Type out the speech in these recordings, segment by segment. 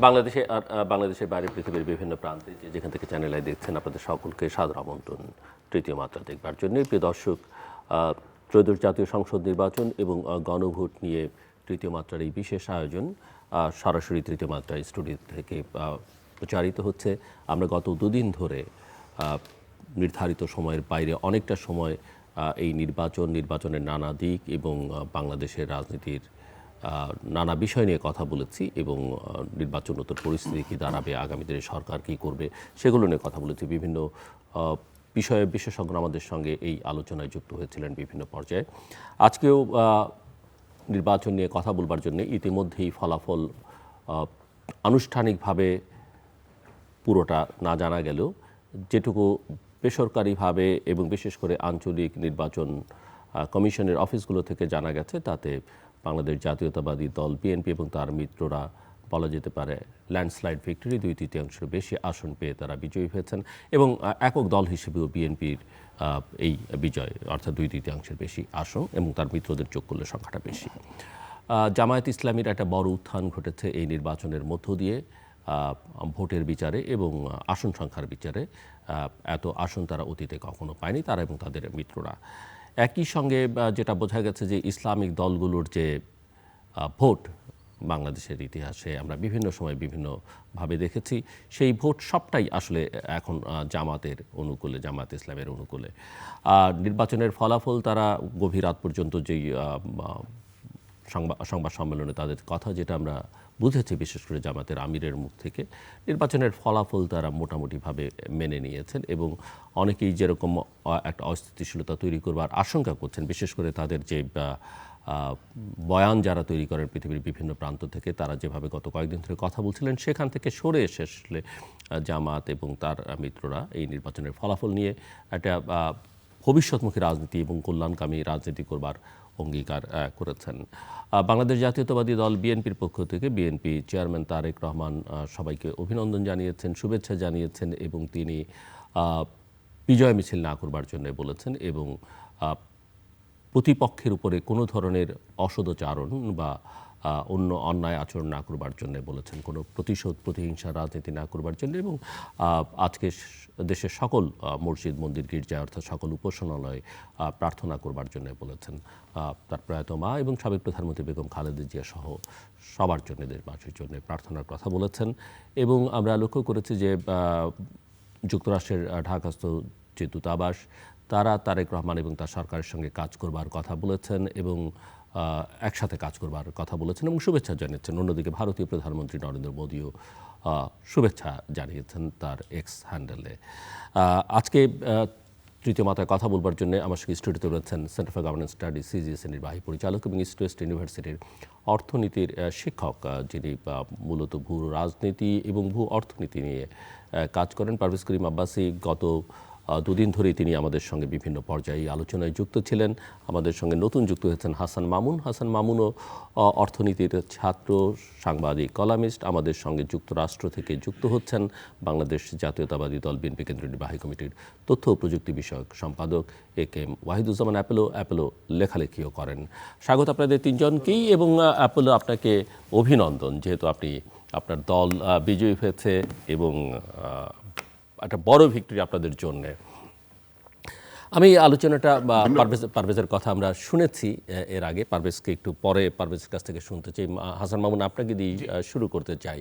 বাংলাদেশের বাইরে পৃথিবীর বিভিন্ন প্রান্তে যেখান থেকে চ্যানেল আই দেখছেন আপনাদের সকলকে সাদর আমন্ত্রণ তৃতীয় মাত্রা দেখবার জন্য। প্রিয় দর্শক, ত্রয়োদশ জাতীয় সংসদ নির্বাচন এবং গণভোট নিয়ে তৃতীয় মাত্রার এই বিশেষ আয়োজন সরাসরি তৃতীয় মাত্রায় স্টুডিও থেকে প্রচারিত হচ্ছে। আমরা গত দুদিন ধরে নির্ধারিত সময়ের বাইরে অনেকটা সময় এই নির্বাচনের নানা দিক এবং বাংলাদেশের রাজনীতির নানা বিষয় নিয়ে কথা বলেছি এবং নির্বাচনোত্তর পরিস্থিতি কী দাঁড়াবে, আগামী দিনে সরকার কী করবে সেগুলো নিয়ে কথা বলেছি। বিভিন্ন বিষয়ে বিশেষজ্ঞরা আমাদের সঙ্গে এই আলোচনায় যুক্ত হয়েছিলেন বিভিন্ন পর্যায়ে। আজকেও নির্বাচন নিয়ে কথা বলবার জন্য ইতিমধ্যেই ফলাফল আনুষ্ঠানিকভাবে পুরোটা না জানা গেলেও যেটুকু বেসরকারিভাবে এবং বিশেষ করে আঞ্চলিক নির্বাচন কমিশনের অফিসগুলো থেকে জানা গেছে, তাতে বাংলাদেশ জাতীয়তাবাদী দল বিএনপি এবং তার মিত্ররা বলা যেতে পারে ল্যান্ডস্লাইড ভিক্টরি, 2/3 বেশি আসন পেয়ে তারা বিজয়ী হয়েছেন এবং একক দল হিসেবেও বিএনপির এই বিজয় অর্থাৎ 2/3 বেশি আসন এবং তার মিত্রদের যোগ করলে সংখ্যাটা বেশি। জামায়াত ইসলামীর একটা বড় উত্থান ঘটেছে এই নির্বাচনের মধ্য দিয়ে ভোটের বিচারে এবং আসন সংখ্যার বিচারে। এত আসন তারা অতীতে কখনো পায়নি, তারা এবং তাদের মিত্ররা। একই সঙ্গে যেটা বোঝা গেছে যে ইসলামিক দলগুলোর যে ভোট বাংলাদেশের ইতিহাসে আমরা বিভিন্ন সময় বিভিন্নভাবে দেখেছি, সেই ভোট সবটাই আসলে এখন জামাতের অনুকূলে, জামাত ইসলামের অনুকূলে। নির্বাচনের ফলাফল তারা গভীর রাত পর্যন্ত যেই সংবাদ সম্মেলনে তাদের কথা যেটা আমরা বুঝেছি, বিশেষ করে জামাতের আমিরের মুখ থেকে, নির্বাচনের ফলাফল তারা মোটামুটিভাবে মেনে নিয়েছেন এবং অনেকেই যেরকম একটা অস্থিতিশীলতা তৈরি করবার আশঙ্কা করছেন, বিশেষ করে তাদের যে বয়ান যারা তৈরি করেন পৃথিবীর বিভিন্ন প্রান্ত থেকে, তারা যেভাবে গত কয়েকদিন ধরে কথা বলছিলেন সেখান থেকে সরে এসে আসলে জামাত এবং তার মিত্ররা এই নির্বাচনের ফলাফল নিয়ে একটা ভবিষ্যৎমুখী রাজনীতি এবং কল্যাণকামী রাজনীতি করবার অঙ্গীকার করেছেন। বাংলাদেশ জাতীয়তাবাদী দল বিএনপির পক্ষ থেকে বিএনপি চেয়ারম্যান তারেক রহমান সবাইকে অভিনন্দন জানিয়েছেন, শুভেচ্ছা জানিয়েছেন এবং তিনি বিজয় মিছিল না করবার জন্য বলেছেন এবং প্রতিপক্ষের উপরে কোনো ধরনের অসদাচরণ বা অন্য অন্যায় আচরণ না করবার জন্য বলেছেন, কোনো প্রতিশোধ প্রতিহিংসা রাজনীতি না করবার জন্য এবং আজকে দেশের সকল মসজিদ মন্দির গির্জা অর্থাৎ সকল উপাসনালয়ে প্রার্থনা করবার জন্য বলেছেন। তার প্রয়াত মা এবং সাবেক প্রধানমন্ত্রী বেগম খালেদা জিয়া সহ সবার জন্য, দেশবাসীর জন্য প্রার্থনার কথা বলেছেন। এবং আমরা লক্ষ্য করেছি যে যুক্তরাষ্ট্রের ঢাকাস্থ যে দূতাবাস, তারা তারেক রহমান এবং তার সরকারের সঙ্গে কাজ করবার কথা বলেছেন এবং একসাথে কাজ করবার কথা বলেছেন এবং শুভেচ্ছা জানিয়েছেন। অন্যদিকে ভারতীয় প্রধানমন্ত্রী নরেন্দ্র মোদীও শুভেচ্ছা জানিয়েছেন তার এক্স হ্যান্ডেলে। আজকে তৃতীয় মাত্রায় কথা বলবার জন্য আমার সঙ্গে স্টুডিওতে রয়েছেন সেন্টার ফর গভর্নেন্স স্টাডিজ সিজিএসের নির্বাহী পরিচালক এবং ইস্ট ওয়েস্ট ইউনিভার্সিটির অর্থনীতির শিক্ষক, যিনি মূলত ভূ রাজনীতি এবং ভূ অর্থনীতি নিয়ে কাজ করেন। পারভেজ করিম আব্বাসী গত দুদিন ধরেই তিনি আমাদের সঙ্গে বিভিন্ন পর্যায়ে আলোচনায় যুক্ত ছিলেন। আমাদের সঙ্গে নতুন যুক্ত হয়েছেন হাসান মামুন। হাসান মামুনও অর্থনীতির ছাত্র, সাংবাদিক, কলামিস্ট। আমাদের সঙ্গে যুক্তরাষ্ট্র থেকে যুক্ত হচ্ছেন বাংলাদেশ জাতীয়তাবাদী দল বিএনপি কেন্দ্রীয় নির্বাহী কমিটির তথ্য ও প্রযুক্তি বিষয়ক সম্পাদক AK ওয়াহিদুজ্জামান অ্যাপোলো লেখালেখিও করেন। স্বাগত আপনাদের তিনজনকেই এবং অ্যাপোলো, আপনাকে অভিনন্দন, যেহেতু আপনার দল বিজয়ী হয়েছে এবং একটা বড় ভিক্টরি আপনাদের জন্য। আমি আলোচনাটা পারভেজের কথা আমরা শুনেছি এর আগে, পারভেজকে একটু পরে পারভেজের কাছ থেকে শুনতে চাই। হাসান মামুন, আপনাকে দিয়ে শুরু করতে চাই।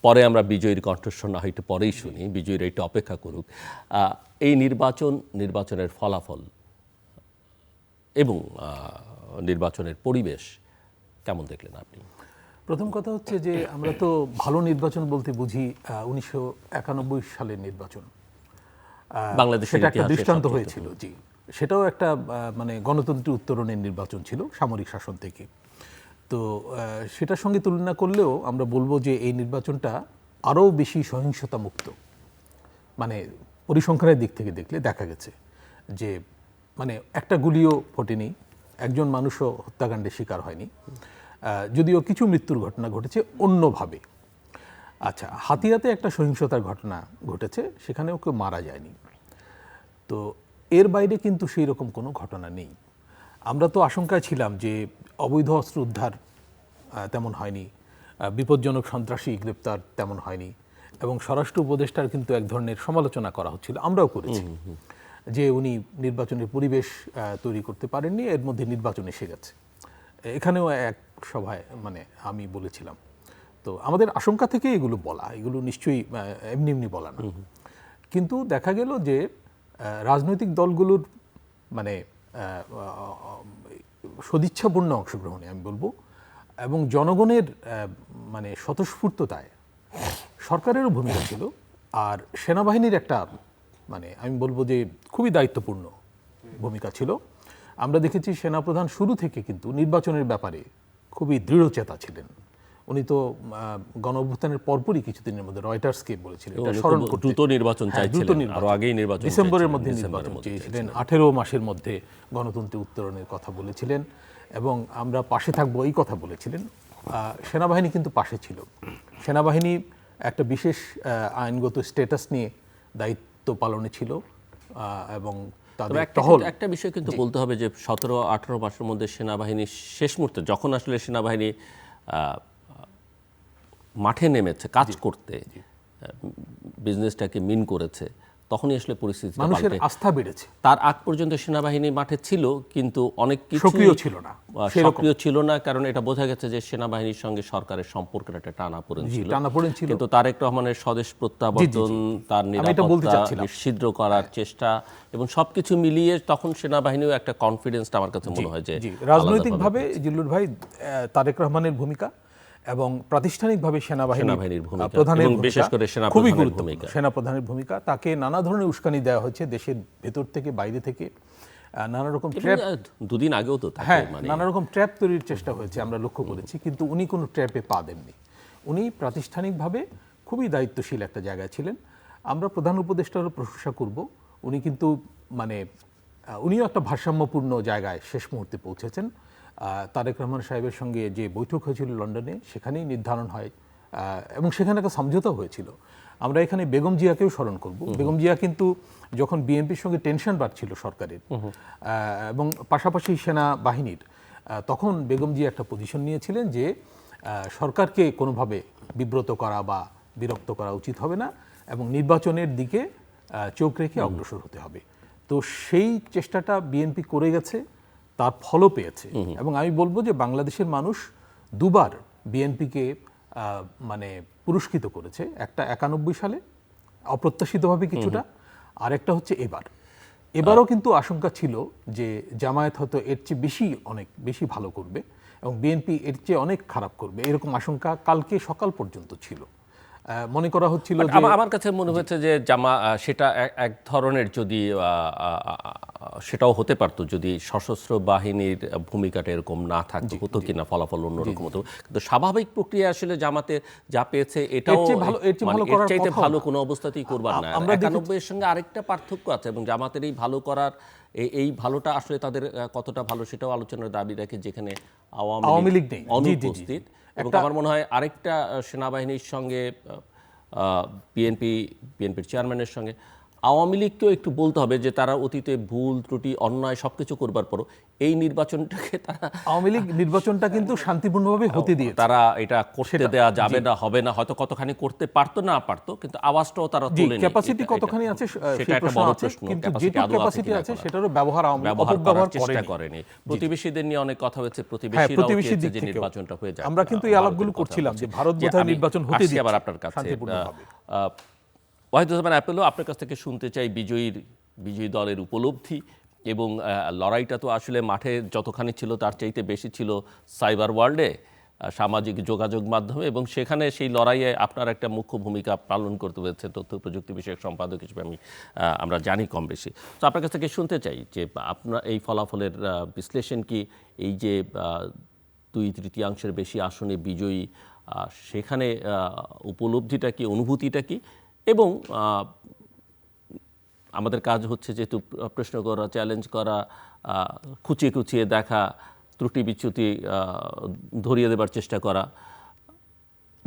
পরে আমরা বিজয়ীর কণ্ঠস্বর না হয় একটু পরেই শুনি, বিজয়ীর একটু অপেক্ষা করুক। এই নির্বাচনের ফলাফল এবং নির্বাচনের পরিবেশ কেমন দেখলেন আপনি? প্রথম কথা হচ্ছে যে আমরা তো ভালো নির্বাচন বলতে বুঝি 1991 সালের নির্বাচন, সেটা একটা দৃষ্টান্ত হয়েছিল। জি, সেটাও একটা মানে গণতন্ত্রের উত্তরণের নির্বাচন ছিল সামরিক শাসন থেকে। তো সেটার সঙ্গে তুলনা করলেও আমরা বলবো যে এই নির্বাচনটা আরও বেশি সহিংসতা মুক্ত। মানে পরিসংখ্যানের দিক থেকে দেখলে দেখা গেছে যে মানে একটা গুলিও ফোটেনি, একজন মানুষও হত্যাকাণ্ডের শিকার হয়নি, যদিও কিছু মৃত্যুর ঘটনা ঘটেছে অন্যভাবে। আচ্ছা, হাতিয়াতে একটা সহিংসতার ঘটনা ঘটেছে, সেখানেও কেউ মারা যায়নি। তো এর বাইরে কিন্তু সেই রকম কোনো ঘটনা নেই। আমরা তো আশঙ্কায় ছিলাম যে অবৈধ অস্ত্র উদ্ধার তেমন হয়নি, বিপজ্জনক সন্ত্রাসী গ্রেপ্তার তেমন হয়নি, এবং স্বরাষ্ট্র উপদেষ্টার কিন্তু এক ধরনের সমালোচনা করা হচ্ছিল, আমরাও করেছি, যে উনি নির্বাচনের পরিবেশ তৈরি করতে পারেননি, এর মধ্যে নির্বাচন এসে গেছে। এখানেও এক সভায় মানে আমি বলেছিলাম। তো আমাদের আশঙ্কা থেকে এগুলো বলা, এগুলো নিশ্চয়ই এমনি এমনি বলা না। কিন্তু দেখা গেল যে রাজনৈতিক দলগুলোর মানে সদিচ্ছাপূর্ণ অংশগ্রহণে আমি বলবো, এবং জনগণের মানে স্বতঃস্ফূর্ততায় সরকারেরও ভূমিকা ছিল, আর সেনাবাহিনীর একটা মানে আমি বলবো যে খুবই দায়িত্বপূর্ণ ভূমিকা ছিল। আমরা দেখেছি সেনাপ্রধান শুরু থেকে কিন্তু নির্বাচনের ব্যাপারে খুবই দৃঢ়চেতা ছিলেন। উনি তো গণ অভ্যুত্থানের পরপরই কিছুদিনের মধ্যে রয়টার্সকে বলেছিলেন এটা স্মরণ করতে, দ্রুত নির্বাচন চাইছিলেন, আরো আগেই নির্বাচন ডিসেম্বরের মধ্যে নির্বাচন চেয়েছিলেন, 18 মাসের মধ্যে গণতন্ত্রে উত্তরণের কথা বলেছিলেন, এবং আমরা পাশে থাকবো এই কথা বলেছিলেন। সেনাবাহিনী কিন্তু পাশে ছিল। সেনাবাহিনী একটা বিশেষ আইনগত স্ট্যাটাস নিয়ে দায়িত্ব পালনে ছিল, এবং একটা বিষয় কিন্তু বলতে হবে যে 17-18 মাসের মধ্যে সেনাবাহিনী শেষ মুহূর্তে যখন আসলে সেনাবাহিনী মাঠে নেমেছে কাজ করতে, বিজনেসটাকে মিন করেছে, তখনই আসলে পরিস্থিতি মানুষের আস্থা বেড়েছে। তার আগ পর্যন্ত সেনাবাহিনী মাঠে ছিল কিন্তু অনেক কিছু সক্রিয় ছিল না, সক্রিয় ছিল না, কারণ এটা বোঝা গেছে যে সেনাবাহিনীর সঙ্গে সরকারের সম্পর্কের একটা টানাপোড়েন ছিল। কিন্তু তারেক রহমানের স্বদেশ প্রত্যাবর্তন, তার নিরাপত্তা নিশ্চিদ্র করার চেষ্টা এবং সবকিছু মিলিয়ে তখন সেনাবাহিনীও একটা কনফিডেন্সটা আমার কাছে মনে হয় যে রাজনৈতিকভাবে জিল্লুর ভাই তারেক রহমানের ভূমিকা এবং প্রাতিষ্ঠানিকভাবে সেনাবাহিনীর ভূমিকা, প্রধানের বিশেষ করে সেনাপ্রধানের ভূমিকা, সেনাপ্রধানের ভূমিকা, তাকে নানা ধরনের উস্কানি দেওয়া হয়েছে দেশের ভেতর থেকে বাইরে থেকে, নানা রকম ট্র্যাপ, দুদিন আগেও তো নানা রকম ট্র্যাপ তৈরির চেষ্টা হয়েছে, আমরা লক্ষ্য করেছি, কিন্তু উনি কোনো ট্র্যাপে পা দেননি। উনি প্রাতিষ্ঠানিকভাবে খুবই দায়িত্বশীল একটা জায়গায় ছিলেন। আমরা প্রধান উপদেষ্টারও প্রশংসা করব, উনি কিন্তু মানে উনিও একটা ভারসাম্যপূর্ণ জায়গায় শেষ মুহূর্তে পৌঁছেছেন। তারেক রহমান সাহেবের সঙ্গে যে বৈঠক হয়েছিল লন্ডনে, সেখানেই নির্ধারণ হয় এবং সেখানে একটা সমঝোতা হয়েছিল। আমরা এখানে বেগম জিয়াকেও স্মরণ করব। বেগম জিয়া কিন্তু যখন বিএনপির সঙ্গে টেনশন বাড়ছিল সরকারের এবং পাশাপাশি সেনাবাহিনীর, তখন বেগম জিয়া একটা পজিশন নিয়েছিলেন যে সরকারকে কোনোভাবে বিব্রত করা বা বিরক্ত করা উচিত হবে না এবং নির্বাচনের দিকে চোখ রেখে অগ্রসর হতে হবে। তো সেই চেষ্টাটা বিএনপি করে গেছে, তার ফলও পেয়েছে। এবং আমি বলবো যে বাংলাদেশের মানুষ দুবার বিএনপিকে মানে পুরস্কৃত করেছে, একটা 91 সালে অপ্রত্যাশিতভাবে কিছুটা, আর একটা হচ্ছে এবারও কিন্তু আশঙ্কা ছিল যে জামায়াত হয়তো এর চেয়ে অনেক বেশি ভালো করবে এবং বিএনপি এর চেয়ে অনেক খারাপ করবে, এরকম আশঙ্কা কালকে সকাল পর্যন্ত ছিল। মনে করা হচ্ছিল যে, আমার কাছে মনে হচ্ছে যে সেটা এক ধরনের, যদি সেটাও হতে পারতো যদি সশস্ত্র বাহিনীর ভূমিকাটা এরকম না থাকতো, হতো কিনা ফলাফল অন্যরকম হতো। কিন্তু স্বাভাবিক প্রক্রিয়া আসলে জামাতে যা পেয়েছে এটাও চাইতে ভালো কোনো অবস্থাতেই করবার না। 91 এর সঙ্গে আরেকটা পার্থক্য আছে, এবং জামাতের এই ভালো করার এই ভালোটা আসলে তাদের কতটা ভালো সেটাও আলোচনার দাবি রাখে, যেখানে আওয়ামী লীগ অনুপস্থিত। এবং আমার মনে হয় আরেকটা সেনাবাহিনীর সঙ্গে বিএনপির চেয়ারম্যানের সঙ্গে আওয়ামী লীগকেও একটু বলতে হবে যে তারা অতীতে ভুল ত্রুটি অন্যায় সবকিছু করবার পরও এই নির্বাচনটাকে তারা, আওয়ামী লীগ নির্বাচনটা কিন্তু শান্তিপূর্ণভাবে হতে দিয়ে, তারা এটা করতে দেওয়া যাবে না, হবে না, হয়তো কতখানি করতে পারতো না পারতো, কিন্তু আওয়াজটাও তারা তোলেনি। ক্যাপাসিটি কতখানি আছে সেটা একটা বড় প্রশ্ন, কিন্তু যেটুকু ক্যাপাসিটি আছে সেটারও ব্যবহার করার চেষ্টা করেনি। প্রতিবেশীদের নিয়ে অনেক কথা হয়েছে, প্রতিবেশীরাও চেয়েছে যে নির্বাচনটা হয়ে যায়। আমরা কিন্তু এই আলাপগুলো করছিলাম যে ভারত বোধহয় নির্বাচন হতে দিচ্ছে। আবার আপনার কাছে ওয়াহিদুজ্জামান অ্যাপেলো, আপনার কাছ থেকে শুনতে চাই বিজয়ী দলের উপলব্ধি এবং লড়াইটা তো আসলে মাঠে যতখানি ছিল তার চাইতে বেশি ছিল সাইবার ওয়ার্ল্ডে, সামাজিক যোগাযোগ মাধ্যমে, এবং সেখানে সেই লড়াইয়ে আপনার একটা মুখ্য ভূমিকা পালন করতে হয়েছে তথ্য প্রযুক্তি বিষয়ক সম্পাদক হিসেবে, আমরা জানি কম বেশি। তো আপনার কাছ থেকে শুনতে চাই যে আপনার এই ফলাফলের বিশ্লেষণ কি, এই যে 2/3 বেশি আসনে বিজয়ী, সেখানে উপলব্ধিটা কি, অনুভূতিটা কি? এবং আমাদের কাজ হচ্ছে যেহেতু প্রশ্ন করা, চ্যালেঞ্জ করা, খুঁচিয়ে দেখা, ত্রুটি বিচ্যুতি ধরিয়ে দেবার চেষ্টা করা।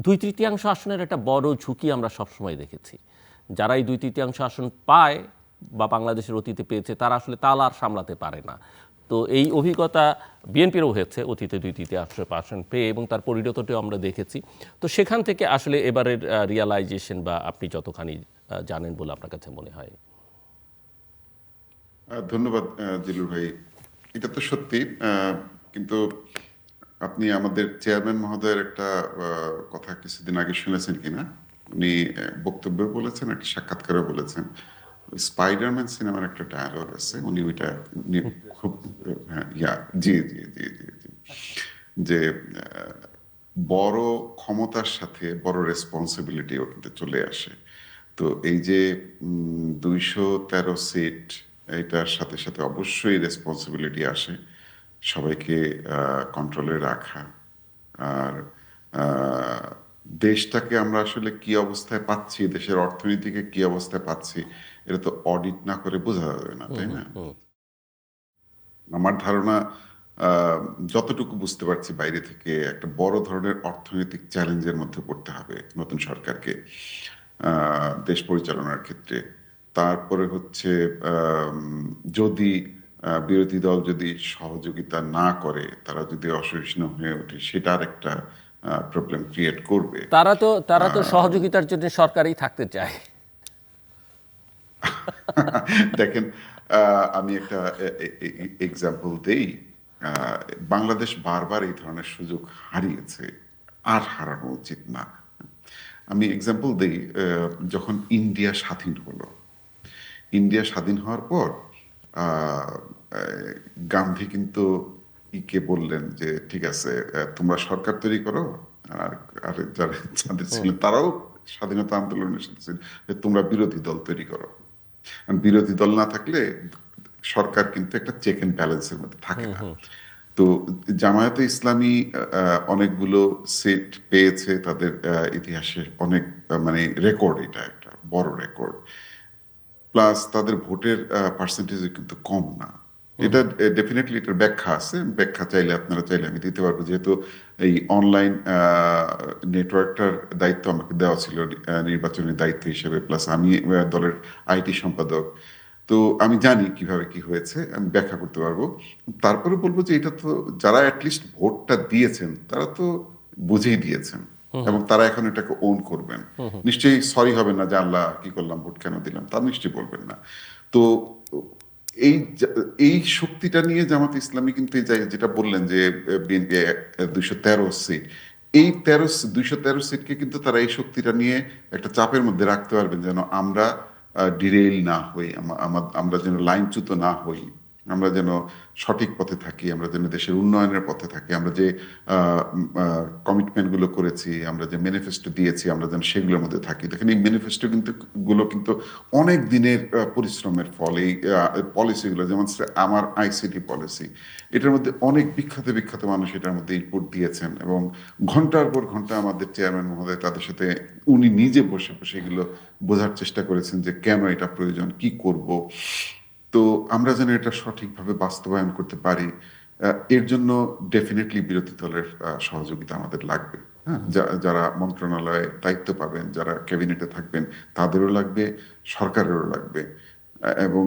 2/3 আসনের একটা বড় ঝুঁকি আমরা সবসময় দেখেছি। যারা এই 2/3 আসন পায় বা বাংলাদেশের অতীতে পেয়েছে, তারা আসলে তাল আর সামলাতে পারে না। তো এই অভিজ্ঞতা বিএনপিরও হয়েছে অতীতে 2/3 পেয়ে, এবং তার পরিণতটিও আমরা দেখেছি। তো সেখান থেকে আসলে এবারের রিয়ালাইজেশন বা আপনি যতখানি জানেন বলে আপনার কাছে মনে হয়? ধন্যবাদ জিলুর ভাই। এটা তো সত্যি, কিন্তু আপনি আমাদের চেয়ারম্যান মহোদয়ের একটা কথা কিছুদিন আগে শুনেছেন কিনা, উনি বক্তব্যে বলেছেন, একটা সাক্ষাৎকারে বলেছেন, স্পাইডারম্যান সিনেমার একটা ডায়ালগ আছে, উনি ওইটা খুব হ্যাঁ, জি জি জি জি জি, যে বড় ক্ষমতার সাথে বড় রেসপন্সিবিলিটিও কিন্তু চলে আসে। তো এই যে 213 সিট, এটার সাথে সাথে অবশ্যই রেসপন্সিবিলিটি আসে সবাইকে কন্ট্রোলে রাখা। আর আহ, দেশটাকে আমরা আসলে কি অবস্থায় পাচ্ছি, দেশের অর্থনীতিকে কি অবস্থায় পাচ্ছি, এটা তো অডিট না করে বোঝা যাবে না, তাই না? আমার ধারণা, যতটুকু বুঝতে পারছি বাইরে থেকে, একটা বড় ধরনের অর্থনৈতিক চ্যালেঞ্জের মধ্যে পড়তে হবে নতুন সরকারকে দেশ পরিচালনার ক্ষেত্রে। তারপরে হচ্ছে যদি বিরোধী দল যদি সহযোগিতা না করে, তারা যদি অসহিষ্ণু হয়ে ওঠে, সেটার একটা প্রবলেম ক্রিয়েট করবে। তারা তো সহযোগিতার জন্য সরকারই থাকতে চায়। দেখেন, আমি একটা এক্সাম্পল দেই। আহ, বাংলাদেশ বারবার এই ধরনের সুযোগ হারিয়েছে, আর হারানো উচিত না। আমি এক্সাম্পল দেই, যখন ইন্ডিয়া স্বাধীন হলো, ইন্ডিয়া স্বাধীন হওয়ার পর আহ, আহ, গান্ধী কিন্তু ইকে বললেন যে ঠিক আছে, তোমরা সরকার তৈরি করো, আর আর যারা যাদের ছিল তারাও স্বাধীনতা আন্দোলনের সাথে ছিল, যে তোমরা বিরোধী দল তৈরি করো। কারণ বিরোধী দল না থাকলে সরকার কিন্তু একটা চেক এন্ড ব্যালেন্সের মধ্যে থাকে না। তো জামায়াতে ইসলামী অনেকগুলো সিট পেয়েছে, তাদের ইতিহাসের অনেক মানে রেকর্ড, এটা একটা বড় রেকর্ড। প্লাস তাদের ভোটের পার্সেন্টেজ কিন্তু কম না। এটা ডেফিনেটলি এটার ব্যাখ্যা আছে, ব্যাখ্যা চাইলে আপনারা চাইলে আমি দিতে পারবো, যেহেতু এই অনলাইন নেটওয়ার্কটার দায়িত্ব আমাকে দেওয়া ছিল নির্বাচনের দায়িত্ব হিসেবে, প্লাস আমি দলের আইটি সম্পাদক। তো আমি জানি কিভাবে কি হয়েছে, আমি ব্যাখ্যা করতে পারবো। তারপরে বলবো যে এটা তো যারা অ্যাটলিস্ট ভোটটা দিয়েছেন তারা তো বুঝেই দিয়েছেন, এবং তারা এখন এটাকে ওন করবেন। নিশ্চয়ই সরি হবেন না যে আল্লাহ কি করলাম, ভোট কেন দিলাম, তা নিশ্চয়ই বলবেন না। তো এই এই শক্তিটা নিয়ে জামাত ইসলামী কিন্তু এই যেটা বললেন যে বিএনপি 213 সিট, এই 213 সিটকে কিন্তু তারা এই শক্তিটা নিয়ে একটা চাপের মধ্যে রাখতে পারবেন, যেন আমরা ডিরেইল না হই, আমরা যেন লাইনচ্যুত না হই, আমরা যেন সঠিক পথে থাকি, আমরা যেন দেশের উন্নয়নের পথে থাকি, আমরা যে কমিটমেন্টগুলো করেছি, আমরা যে ম্যানিফেস্টো দিয়েছি, আমরা যেন সেগুলোর মধ্যে থাকি। দেখেন, এই ম্যানিফেস্টো কিন্তু অনেক দিনের পরিশ্রমের ফল। এই পলিসিগুলো, যেমন আমার আইসিটি পলিসি, এটার মধ্যে অনেক বিখ্যাত বিখ্যাত মানুষ এটার মধ্যে ইনপুট দিয়েছেন, এবং ঘন্টার পর ঘন্টা আমাদের চেয়ারম্যান মহোদয় তাদের সাথে উনি নিজে বসে বসে এগুলো বোঝার চেষ্টা করেছেন যে কেন এটা প্রয়োজন, কি করব। তো আমরা যেন এটা সঠিকভাবে বাস্তবায়ন করতে পারি, এর জন্য ডেফিনেটলি বিরোধী দলের সহযোগিতা আমাদের লাগবে। হ্যাঁ, যারা মন্ত্রণালয়ে দায়িত্ব পাবেন, যারা ক্যাবিনেটে থাকবেন, তাদেরও লাগবে, সরকারেরও লাগবে। এবং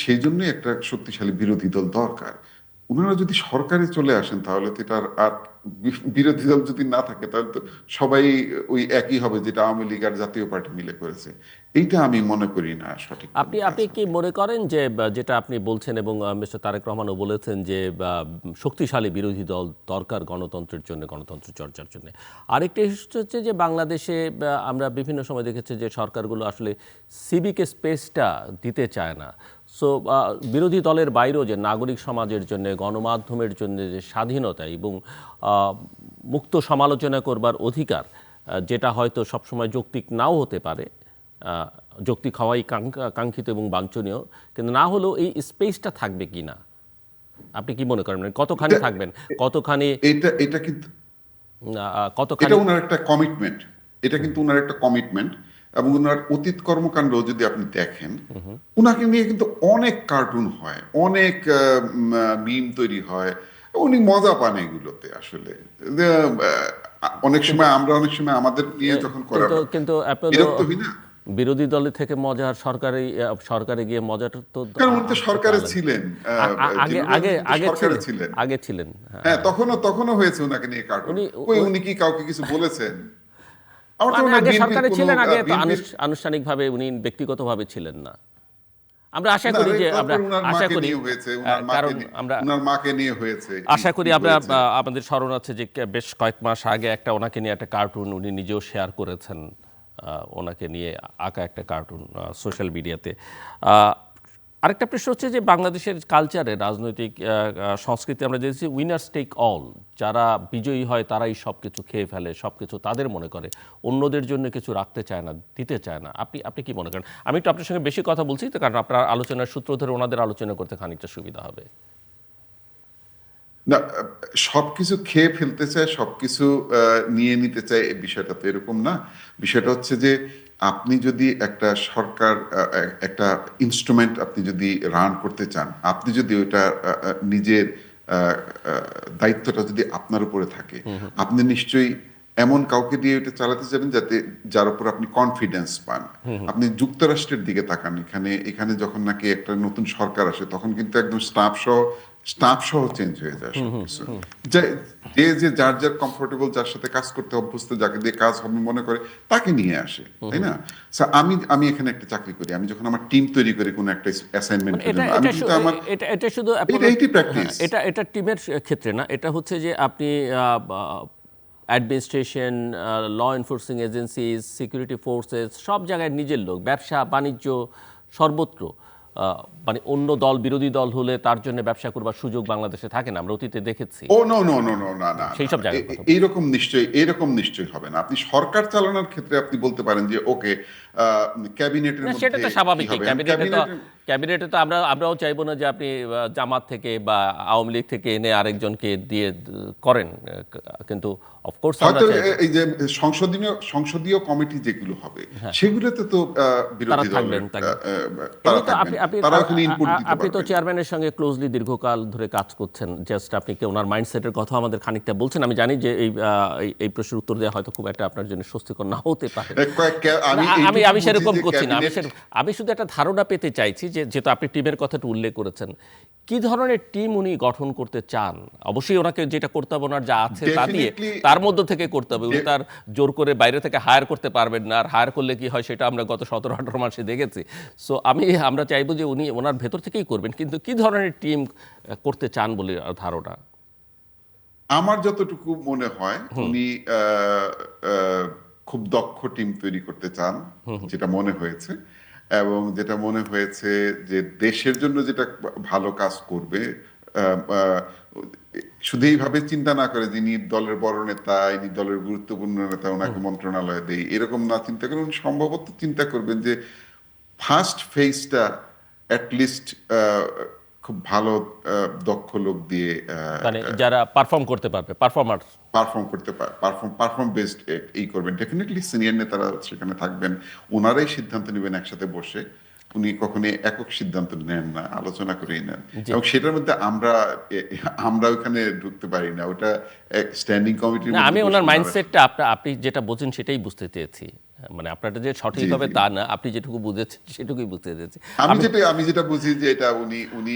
সেই জন্যই একটা শক্তিশালী বিরোধী দল দরকার। ওনারা যদি সরকারে চলে আসেন, তাহলে তো এটা আর বিরোধী দল যদি না থাকে, তাহলে তো সবাই ওই একই হবে, যেটা আওয়ামী লীগ আর জাতীয় পার্টি মিলে করেছে। এইটা আমি মনে করি না সঠিক। আপনি কি মনে করেন যে যেটা আপনি বলছেন, এবং মিস্টার তারেক রহমানও বলেছেন, যে শক্তিশালী বিরোধী দল দরকার গণতন্ত্রের জন্য, গণতন্ত্র চর্চার জন্য? আরেকটা ইস্যু হচ্ছে যে বাংলাদেশে আমরা বিভিন্ন সময় দেখেছি যে সরকারগুলো আসলে সিভিক স্পেসটা দিতে চায় না। সো বিরোধী দলের বাইরেও যে নাগরিক সমাজের জন্য, গণমাধ্যমের জন্য যে স্বাধীনতা এবং মুক্ত সমালোচনা করবার অধিকার, যেটা হয়তো সবসময় যৌক্তিক নাও হতে পারে, যৌক্তিক হওয়াই কাঙ্ক্ষিত এবং বাঞ্ছনীয়, কিন্তু না হলেও এই স্পেসটা থাকবে কি না, আপনি কি মনে করেন? কতখানি থাকবেন, কতখানি এটা কিন্তু এটা ওনার একটা কমিটমেন্ট, এটা কিন্তু ওনার একটা কমিটমেন্ট। এবং ওনার অতীত কর্মকাণ্ড যদি আপনি দেখেন, ওনাকে নিয়ে কিন্তু অনেক কার্টুন হয়, অনেক মিম তৈরি হয়, উনি মজা পান এগুলোতে। আসলে অনেক সময় আমরা আমাদের নিয়ে যখন করা কিন্তু বিরক্ত হই না। বিরোধী দলের থেকে মজার সরকারে গিয়ে মজাটা তো কারণ উনি তো সরকারে ছিলেন, আগে জিল্লুর আগে রহমান কিন্তু আগে সরকারে ছিলেন ছিলেন। আগে ছিলেন হ্যাঁ, তখনও হয়েছে ওনাকে নিয়ে কার্টুন। উনি কি কাউকে কিছু বলেছেন? আমার তো মানে মনে হয় আগে বিএনপির সরকারে কোনো ছিলেন, আগে তো বিএনপির আনুষ্ঠানিকভাবে উনি ব্যক্তিগতভাবে ছিলেন না। আমরা আশা না, করি যে আমরা তারপর উনার আশা মাকে করি নিয়ে হয়েছে, কারণ আমরা উনার মাকে নিয়ে হয়েছে, আশা করি কি আমরা হয়েছে। আমাদের স্মরণ আছে যে বেশ কয়েক মাস আগে একটা ওনাকে নিয়ে একটা কার্টুন উনি নিজেও শেয়ার করেছেন, ওনাকে নিয়ে আঁকা একটা কার্টুন সোশ্যাল মিডিয়াতে। আরেকটা প্রশ্ন হচ্ছে যে বাংলাদেশের কালচারে, রাজনৈতিক সংস্কৃতি আমরা দেখেছি উইনার্স টেক অল, যারা বিজয়ী হয় তারাই সব কিছু খেয়ে ফেলে, সব কিছু তাদের মনে করে, অন্যদের জন্য কিছু রাখতে চায় না, দিতে চায় না। আপনি কি মনে করেন? আমি একটু আপনার সঙ্গে বেশি কথা বলছি তো, কারণ আপনার আলোচনার সূত্র ধরে ওনাদের আলোচনা করতে খানিকটা সুবিধা হবে। না, সবকিছু খেয়ে ফেলতে চায়, সবকিছু নিয়ে নিতে চায়, এই বিষয়টা তো এরকম না। বিষয়টা হচ্ছে যে আপনি যদি একটা সরকার, একটা ইনস্ট্রুমেন্ট আপনি যদি রান করতে চান, আপনি যদি ওইটা নিজের দায়িত্বটা যদি আপনার উপরে থাকে, আপনি নিশ্চয়ই এমন কাউকে দিয়ে এটা চালাতে যাবেন যার উপর আপনি কনফিডেন্স পান। আপনি যুক্তরাষ্ট্রের দিকে তাকান, এখানে যখন নাকি একটা নতুন সরকার আসে তখন কিন্তু একদম স্টাফ সহ চেঞ্জ হয়ে যায় সবকিছু। যে যার কমফোর্টেবল, যার সাথে কাজ করতে অভ্যস্ত, যাকে দিয়ে কাজ হবে মনে করে তাকে নিয়ে আসে, তাই না? আমি এখানে একটা চাকরি করি, আমি যখন আমার টিম তৈরি করি কোনো একটা অ্যাসাইনমেন্ট, এটা শুধু এইটি প্র্যাকটিস। এটা টিমের ক্ষেত্রে না, এটা হচ্ছে যে আপনি administration, law enforcing agencies, security forces, সব জায়গায় নিজের লোক, ব্যবসা বাণিজ্য সর্বত্র, মানে অন্য দল, বিরোধী দল হলে তার জন্য ব্যবসা করবার সুযোগ বাংলাদেশে থাকে না, আমরা অতীতে দেখেছি। ও নো নো নো নো, না না, সেই সব জায়গায় এইরকম নিশ্চয়ই হবে না। আপনি সরকার চালানোর ক্ষেত্রে আপনি বলতে পারেন যে ওকে, ক্যাবিনেটের না, মধ্যে সেটা তো স্বাভাবিক। কি হবে? ক্যাবিনেটে তো আমরাও চাইবো না যে আপনি জামাত থেকে বা আওয়ামী লীগ থেকে এনে আরেকজনকে দিয়ে করেন, কিন্তু অফকোর্স আমরা হয়তো চাইবো এই যে সংসদীয় কমিটি যেগুলো হবে সেগুলোতে তো বিরোধী দলের তারা থাকবেন, তারা ওখানে ইনপুট দিতে আপনি তো পারবেন। চেয়ারম্যানের সঙ্গে ক্লোজলি দীর্ঘকাল ধরে কাজ করছেন, জাস্ট আপনি কি ওনার মাইন্ডসেটের কথা আমাদের খানিকটা বলছেন? আমি জানি যে এই প্রশ্নের উত্তর দেওয়া হয়তো খুব একটা আপনার জন্য স্বস্তিকর না হতে পারে। আমি সেরকম করছি না, আমি শুধু একটা ধারণা পেতে চাইছি যে যেহেতু আপনি টিমের কথাটা উল্লেখ করেছেন, কি ধরনের টিম উনি গঠন করতে চান। অবশ্যই ওনাকে যেটা করতে হবে, ওনার যা আছে তা দিয়ে তার মধ্য থেকে করতে হবে, উনি তার জোর করে বাইরে থেকে হায়ার করতে পারবেন না। আর হায়ার করলে কি হয় সেটা আমরা গত 17-18 মাসে দেখেছি। সো আমরা চাইবো যে উনি ওনার ভেতর থেকেই করবেন, কিন্তু কি ধরনের টিম করতে চান বলে ধারণা? আমার যতটুকু মনে হয় উনি খুব দক্ষ টিম তৈরি করতে চান, যেটা মনে হয়েছে, এবং যেটা মনে হয়েছে যে দেশের জন্য যেটা ভালো কাজ করবে, শুধু এইভাবে চিন্তা না করে যিনি দলের বড় নেতা, ইনি দলের গুরুত্বপূর্ণ নেতা, ওনাকে মন্ত্রণালয়ে দেয়, এরকম না চিন্তা করে উনি সম্ভবত চিন্তা করবেন যে ফার্স্ট ফেজটা অ্যাটলিস্ট খুব ভালো দক্ষ লোক দিয়ে, মানে যারা পারফর্ম করতে পারবে, পারফর্ম বেসড এই করবেন। ডেফিনেটলি সিনিয়র নেতারা সেখানে থাকবেন, ওনারাই সিদ্ধান্ত নেবেন একসাথে বসে। উনি কখনোই একক সিদ্ধান্ত নেন না, আলোচনা করেই নেন, এবং সেটার মধ্যে আমরা ওখানে ঢুকতে পারি না, ওটা স্ট্যান্ডিং কমিটির মধ্যে। আমি ওনার মাইন্ডসেটটা আপনি যেটা বোঝেন সেটাই বুঝতে চেয়েছি, মানে আপনারটা যে সঠিক হবে তা না, আপনি যেটুকু বুঝেছেন সেটুকুই বুঝতে চেয়েছি। আমি যেটা বুঝি যে এটা উনি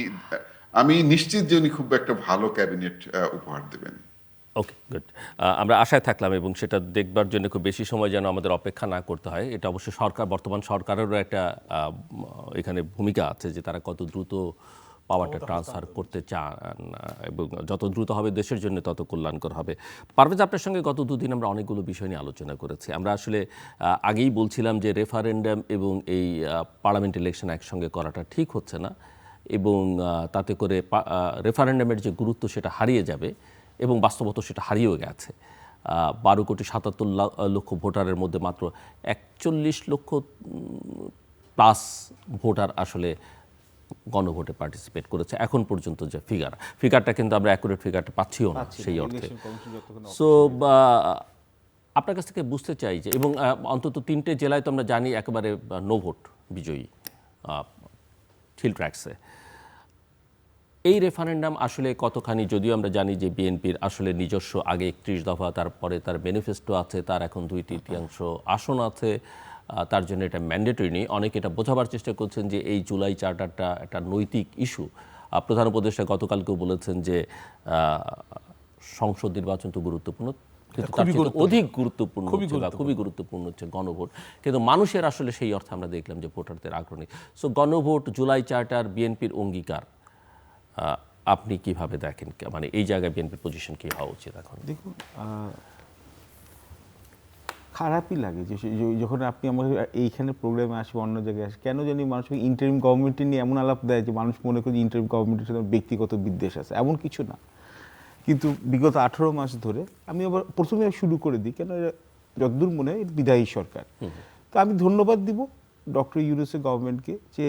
আমি নিশ্চিত যে উনি খুব একটা ভালো ক্যাবিনেট উপহার দেবেন। ওকে, গুড। আমরা আশায় থাকলাম, এবং সেটা দেখবার জন্য খুব বেশি সময় যেন আমাদের অপেক্ষা না করতে হয়। এটা অবশ্য বর্তমান সরকারেরও একটা এখানে ভূমিকা আছে যে তারা কত দ্রুত পাওয়ারটা ট্রান্সফার করতে চান, এবং যত দ্রুত হবে দেশের জন্য তত কল্যাণকর হবে। পারভেজ, আপনার সঙ্গে গত দুদিন আমরা অনেকগুলো বিষয় নিয়ে আলোচনা করেছি। আমরা আসলে আগেই বলছিলাম যে রেফারেন্ডাম এবং এই পার্লামেন্ট ইলেকশন একসঙ্গে করাটা ঠিক হচ্ছে না, এবং তাতে করে রেফারেন্ডামের যে গুরুত্ব সেটা হারিয়ে যাবে, এবং বাস্তবত সেটা হারিয়েও গেছে। 12,77,00,000 ভোটারের মধ্যে মাত্র 41 লক্ষ প্লাস ভোটার আসলে গণভোটে পার্টিসিপেট করেছে এখন পর্যন্ত। যে ফিগারটা কিন্তু আমরা অ্যাকুরেট ফিগারটা পাচ্ছিও না সেই অর্থে। সো আপনার কাছ থেকে বুঝতে চাই যে, এবং অন্তত 3টে জেলায় তো আমরা জানি একেবারে নো ভোট বিজয়ী হিল ট্র্যাক্সে। এই রেফারেন্ডাম আসলে কতখানি, যদিও আমরা জানি যে বিএনপির আসলে নিজস্ব আগে 31 দফা, তারপরে তার ম্যানিফেস্টো আছে, তার এখন 2/3 আসন আছে, তার জন্য এটা ম্যান্ডেটরি নেই। অনেকে এটা বোঝাবার চেষ্টা করছেন যে এই জুলাই চার্টারটা একটা নৈতিক ইস্যু। প্রধান উপদেষ্টা গতকালকেও বলেছেন যে সংসদ নির্বাচন তো গুরুত্বপূর্ণ, কিন্তু তার চেয়ে অধিক গুরুত্বপূর্ণ হচ্ছে বা খুবই গুরুত্বপূর্ণ হচ্ছে গণভোট। কিন্তু মানুষের আসলে সেই অর্থে আমরা দেখলাম যে ভোটারদের আগ্রহ নেই। সো গণভোট, জুলাই চার্টার, বিএনপির অঙ্গীকার, আপনি কিভাবে দেখেন? মানে এই জায়গায় বিএনপির পজিশন কি হওয়া উচিত এখন? দেখুন, খারাপই লাগে যে যখন আপনি আমাকে এইখানে প্রোগ্রামে আসবে, অন্য জায়গায় আসে, কেন জানি মানুষ ইন্টারিম গভর্নমেন্টে নিয়ে এমন আলাপ দেয় যে মানুষ মনে করে ইন্টারিম গভর্নমেন্টের সাথে ব্যক্তিগত বিদ্বেষ আছে। এমন কিছু না, কিন্তু বিগত 18 মাস ধরে আমি আবার প্রথমে শুরু করে দিই, কেন যতদূর মনে হয় বিদায়ী সরকার। তো আমি ধন্যবাদ দিব ডক্টর ইউনূসের গভর্নমেন্টকে যে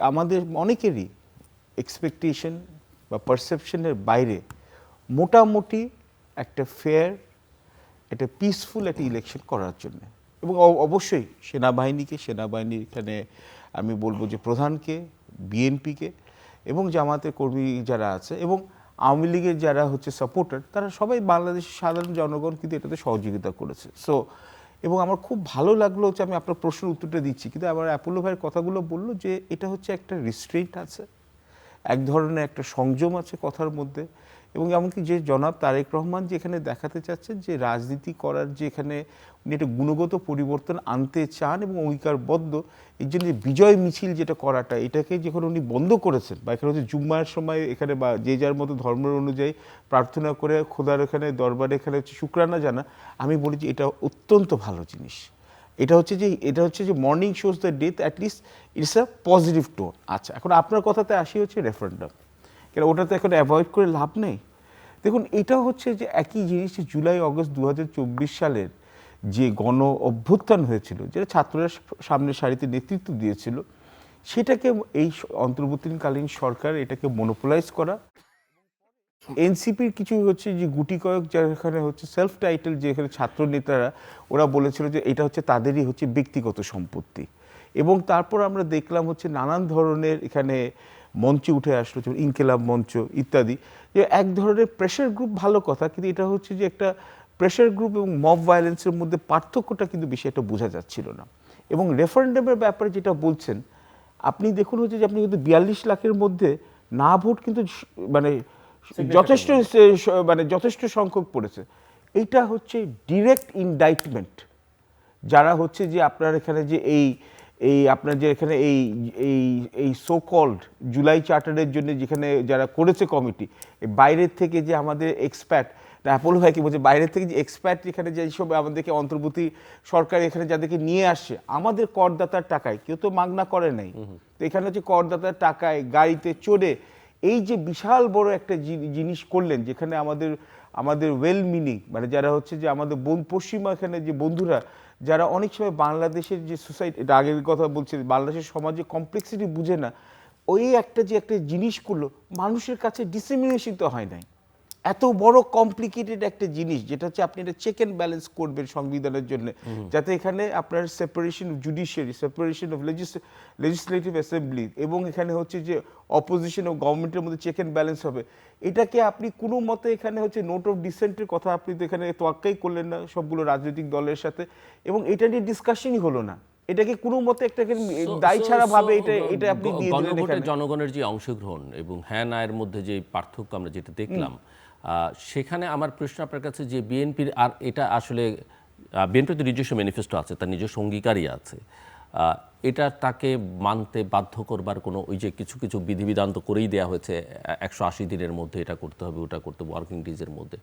আমাদের অনেকেরই এক্সপেকটেশন বা পারসেপশনের বাইরে মোটামুটি একটা ফেয়ার, একটা পিসফুল একটা ইলেকশন করার জন্য। এবং অবশ্যই সেনাবাহিনীর এখানে আমি বলবো যে প্রধানকে, বিএনপিকে এবং জামাতের কর্মী যারা আছে এবং আওয়ামী লীগের যারা হচ্ছে সাপোর্টার, তারা সবাই বাংলাদেশের সাধারণ জনগণ কিন্তু এটাতে সহযোগিতা করেছে। সো এবং আমার খুব ভালো লাগলো হচ্ছে, আমি আপনার প্রশ্নের উত্তরটা দিচ্ছি, কিন্তু আমার অ্যাপোলো ভাইয়ের কথাগুলো বললো যে এটা হচ্ছে একটা রিস্ট্রেন্ট আছে, এক ধরনের একটা সংযম আছে কথার মধ্যে। এবং এমনকি যে জনাব তারেক রহমান যেখানে দেখাতে চাচ্ছেন যে রাজনীতি করার যে এখানে উনি একটা গুণগত পরিবর্তন আনতে চান এবং অঙ্গীকারবদ্ধ, এই জন্য বিজয় মিছিল যেটা করাটা, এটাকে যখন উনি বন্ধ করেছেন, বা এখানে হচ্ছে জুম্মার সময় এখানে বা যে যার মতো ধর্মের অনুযায়ী প্রার্থনা করে খোদার এখানে দরবারে এখানে হচ্ছে শুকরানা জানা, আমি বলি যে এটা অত্যন্ত ভালো জিনিস। এটা হচ্ছে যে morning shows the death, at least it's a positive tone. আচ্ছা, এখন আপনার কথাতে আসি হচ্ছে রেফারেন্ডাম, কেন ওটাতে এখন অ্যাভয়েড করে লাভ নেই। দেখুন, এটা হচ্ছে যে একই জিনিস, জুলাই অগস্ট 2024 সালের যে গণ অভ্যুত্থান হয়েছিল, যেটা ছাত্ররা সামনের সারিতে নেতৃত্ব দিয়েছিল, সেটাকে এই অন্তর্বর্তীকালীন সরকার এটাকে মনোপোলাইজ করা। এনসিপির কিছু হচ্ছে যে গুটি কয়েক যেখানে হচ্ছে সেলফ টাইটেল, যেখানে ছাত্র নেতারা ওরা বলেছিল যে এটা হচ্ছে তাদেরই হচ্ছে ব্যক্তিগত সম্পত্তি। এবং তারপর আমরা দেখলাম হচ্ছে নানান ধরনের এখানে মঞ্চে উঠে আসলো, যেমন ইনকিলাব মঞ্চ ইত্যাদি, যে এক ধরনের প্রেশার গ্রুপ, ভালো কথা, কিন্তু এটা হচ্ছে যে একটা প্রেশার গ্রুপ এবং মব ভায়োলেন্সের মধ্যে পার্থক্যটা কিন্তু বেশি একটা বোঝা যাচ্ছিল না। এবং রেফারেন্ডামের ব্যাপারে যেটা বলছেন, আপনি দেখুন হচ্ছে যে আপনি কিন্তু 42 লাখের মধ্যে না ভোট কিন্তু মানে যথেষ্ট সংখ্যক পড়েছে। এইটা হচ্ছে ডিরেক্ট ইনডাইটমেন্ট যারা হচ্ছে যে আপনার এখানে যে আপনার যে এখানে এই সো কল্ড জুলাই চার্টারের জন্য যেখানে যারা করেছে কমিটি, বাইরের থেকে যে আমাদের এক্সপার্ট, অ্যাপোলো ভাই কি বলছে, বাইরের থেকে যে এক্সপার্ট এখানে যে সব আমাদেরকে অন্তর্বর্তী সরকার এখানে যাদেরকে নিয়ে আসছে, আমাদের করদাতার টাকায়, কেউ তো মাগনা করে নাই, তো এখানে হচ্ছে করদাতার টাকায় গাড়িতে চড়ে এই যে বিশাল বড় একটা জিনিস করলেন, যেখানে আমাদের ওয়েল মিনিং মানে যারা হচ্ছে যে আমাদের পশ্চিমা এখানে যে বন্ধুরা, যারা অনেক সময় বাংলাদেশের যে সোসাইটি, এটা আগের কথা বলছি, বাংলাদেশের সমাজে কমপ্লেক্সিটি বুঝে না, ওই একটা জিনিস করলো, মানুষের কাছে ডিসেমিনেশন তো হয় নাই। এত বড় কমপ্লিকেটেড একটা জিনিস, যেটা হচ্ছে আপনি এটা চেক অ্যান্ড ব্যালেন্স করবেন সংবিধানের জন্য, যাতে এখানে আপনার separation of judiciary, separation of legislative assembly এবং এখানে হচ্ছে যে অপোজিশন ও গভর্নমেন্টের মধ্যে চেক অ্যান্ড ব্যালেন্স হবে, এটাকে আপনি কোনো মতে এখানে হচ্ছে নোট অফ ডিসেন্টের কথা আপনি তো এখানে তোয়াক্কাই করলেন না সবগুলো রাজনৈতিক দলের সাথে, এবং এটা নিয়ে ডিসকাশনই হলো না। এটাকে কোনো মতে একটা দায় ছাড়া ভাবে এটা আপনি দিয়ে দিলেন। এখানে জনগণের যে অংশগ্রহণ এবং হ্যাঁ না এর মধ্যে যে পার্থক্য আমরা যেটা দেখলাম, সেখানে আমার প্রশ্ন আপনার কাছে যে বিএনপির, আর এটা আসলে বিএনপির তো নিজস্ব ম্যানিফেস্টো আছে, তার নিজস্ব অঙ্গীকারই আছে, এটা তাকে মানতে বাধ্য করবার কোনো ওই যে কিছু কিছু বিধিবিধান তো করেই দেওয়া হয়েছে, 180 দিনের মধ্যে এটা করতে হবে, ওটা করতে হবে, ওয়ার্কিং ডেজের মধ্যে,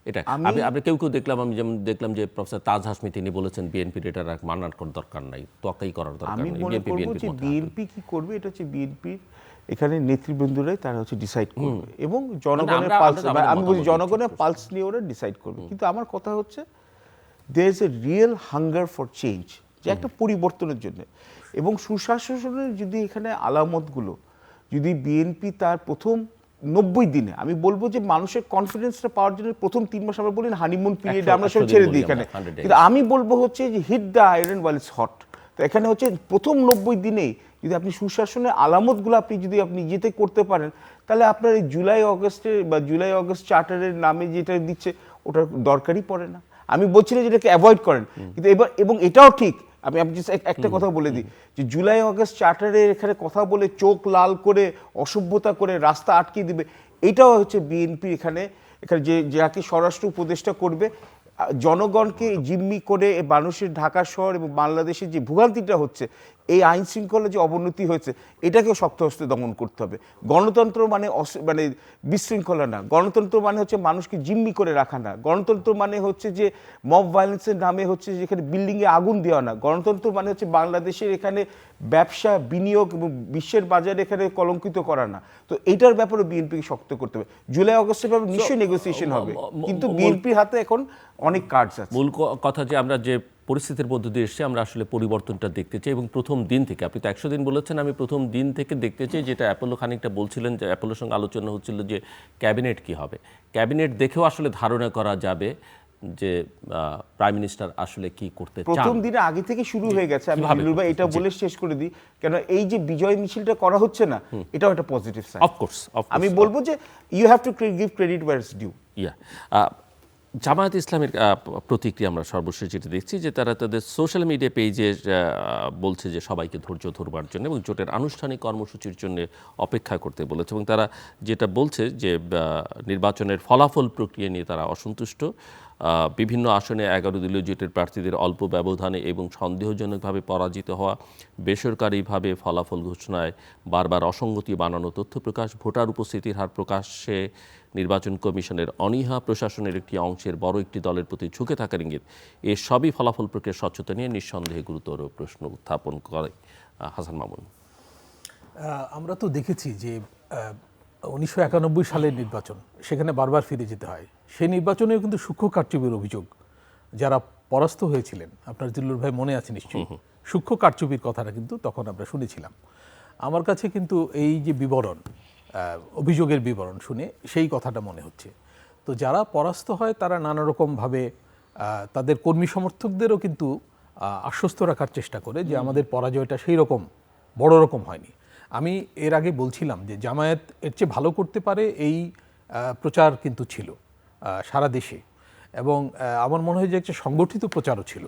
এটা আমি কেউ দেখলাম, আমি যেমন দেখলাম যে প্রফেসর তাজ হাসমি তিনি বলেছেন বিএনপির এটা মানার দরকার নাই, তোয়াক্কাই করার দরকার নেই। বিএনপি কি করবে, এটা হচ্ছে বিএনপির এখানে নেতৃবৃন্দরাই তারা হচ্ছে ডিসাইড করবে এবং জনগণের পালস, আমি বলছি জনগণের পালস নিয়ে ওরা ডিসাইড করবে। কিন্তু আমার কথা হচ্ছে there is a real hunger for change, যে একটা পরিবর্তনের জন্য এবং সুশাসনের যদি এখানে আলামতগুলো যদি বিএনপি তার প্রথম 90 দিনে, আমি বলবো যে মানুষের কনফিডেন্সটা পাওয়ার জন্য প্রথম 3 মাস আমরা বলি হানিমুন পিরিয়ড, আমরা সব ছেড়ে দিই এখানে, কিন্তু আমি বলবো হচ্ছে যে hit the iron while it's hot. তো এখানে হচ্ছে প্রথম 90 দিনেই যদি আপনি সুশাসনের আলামতগুলো আপনি যেতে করতে পারেন, তাহলে আপনার এই জুলাই অগস্ট চার্টারের নামে যেটা দিচ্ছে ওটার দরকারই পড়ে না। আমি বলছি না যেটাকে অ্যাভয়েড করেন, কিন্তু এবং এটাও ঠিক আমি just একটা কথা বলে দিই যে জুলাই অগাস্ট চার্টারে এখানে কথা বলে চোখ লাল করে অসভ্যতা করে রাস্তা আটকে দিবে, এটাও হচ্ছে বিএনপি এখানে যে যাকে স্বরাষ্ট্র উপদেষ্টা করবে, জনগণকে জিম্মি করে মানুষের ঢাকা শহর এবং বাংলাদেশের যে ভোগান্তিটা হচ্ছে, এই আইন শৃঙ্খলার যে অবনতি হয়েছে, এটাকেও শক্ত হস্তে দমন করতে হবে। গণতন্ত্র মানে মানে বিশৃঙ্খলা না, গণতন্ত্র মানে হচ্ছে মানুষকে জিম্মি করে রাখা না, গণতন্ত্র মানে হচ্ছে যে মব ভায়োলেন্সের নামে হচ্ছে যেখানে বিল্ডিংয়ে আগুন দেওয়া না, গণতন্ত্র মানে হচ্ছে বাংলাদেশের এখানে ব্যবসা বিনিয়োগ এবং বিশ্বের বাজারে এখানে কলঙ্কিত করা না। তো এইটার ব্যাপারে বিএনপিকে শক্ত করতে হবে। জুলাই অগস্টের ব্যাপারে নিশ্চয়ই নেগোসিয়েশন হবে, কিন্তু বিএনপির হাতে এখন অনেক কার্ডস আছে। মূল কথা যে আমরা যে পরিস্থিতির মধ্য দিয়ে এসেছি, আমরা আসলে পরিবর্তনটা দেখতে চাই এবং প্রথম দিন থেকে, আপনি তো 100 দিন বলেছেন, আমি প্রথম দিন থেকে দেখতে চাই, যেটা অ্যাপোলো খানিকটা বলছিলেন যে অ্যাপোলোর সঙ্গে আলোচনা হচ্ছিল যে ক্যাবিনেট কি হবে, ক্যাবিনেট দেখেও আসলে ধারণা করা যাবে যে প্রাইম মিনিস্টার আসলে কি করতে চান। প্রথম দিনে আগে থেকে শুরু হয়ে গেছে। আমি জিলুর ভাই এটা বলে শেষ করে দিই, কেন এই যে বিজয় মিছিলটা করা হচ্ছে না, এটাও একটা পজিটিভ সাইন। অফকোর্স আমি বলবো যে you have to give credit where it's due. Jamaat ইসলামের প্রতিক্রিয়া আমরা সর্বশেষ যেটা দেখছি যে তারা তাদের সোশ্যাল মিডিয়া পেজে বলছে যে সবাইকে ধৈর্য ধরবার জন্য এবং জোটের আনুষ্ঠানিক কর্মসূচির জন্য অপেক্ষা করতে বলেছে, এবং তারা যেটা বলছে যে নির্বাচনের ফলাফল প্রক্রিয়া নিয়ে তারা অসন্তুষ্ট। বিভিন্ন আসনে 11 দলীয় জোটের প্রার্থীদের অল্প ব্যবধানে এবং সন্দেহজনকভাবে পরাজিত হওয়া, বেসরকারিভাবে ফলাফল ঘোষণায় বারবার অসঙ্গতি বানানো তথ্য প্রকাশ, ভোটার উপস্থিতির হার প্রকাশে নির্বাচন কমিশনের অনীহা, প্রশাসনের একটি অংশের বড় একটি দলের প্রতি ঝুঁকে থাকার ইঙ্গিত, এ সবই ফলাফল প্রক্রিয়ার স্বচ্ছতা নিয়ে নিঃসন্দেহে গুরুতর প্রশ্ন উত্থাপন করে। হাসান মামুন, আমরা তো দেখেছি যে 1991 সালের নির্বাচন, সেখানে বারবার ফিরে যেতে হয়। সেই নির্বাচনেও কিন্তু সূক্ষ্ম কারচুপির অভিযোগ, যারা পরাস্ত হয়েছিলেন, আপনার জিল্লুর ভাই মনে আছে নিশ্চয়ই, সূক্ষ্ম কারচুপির কথাটা কিন্তু তখন আমরা শুনেছিলাম। আমার কাছে কিন্তু এই যে বিবরণ, অভিযোগের বিবরণ শুনে সেই কথাটা মনে হচ্ছে। তো যারা পরাস্ত হয় তারা নানা রকমভাবে তাদের কর্মী সমর্থকদেরও কিন্তু আশ্বস্ত রাখার চেষ্টা করে যে আমাদের পরাজয়টা সেই রকম বড় রকম হয়নি। আমি এর আগে বলছিলাম যে জামায়াত এর চেয়ে ভালো করতে পারে, এই প্রচার কিন্তু ছিল সারা দেশে, এবং আমার মনে হয় যে একটা সংগঠিত প্রচারও ছিল।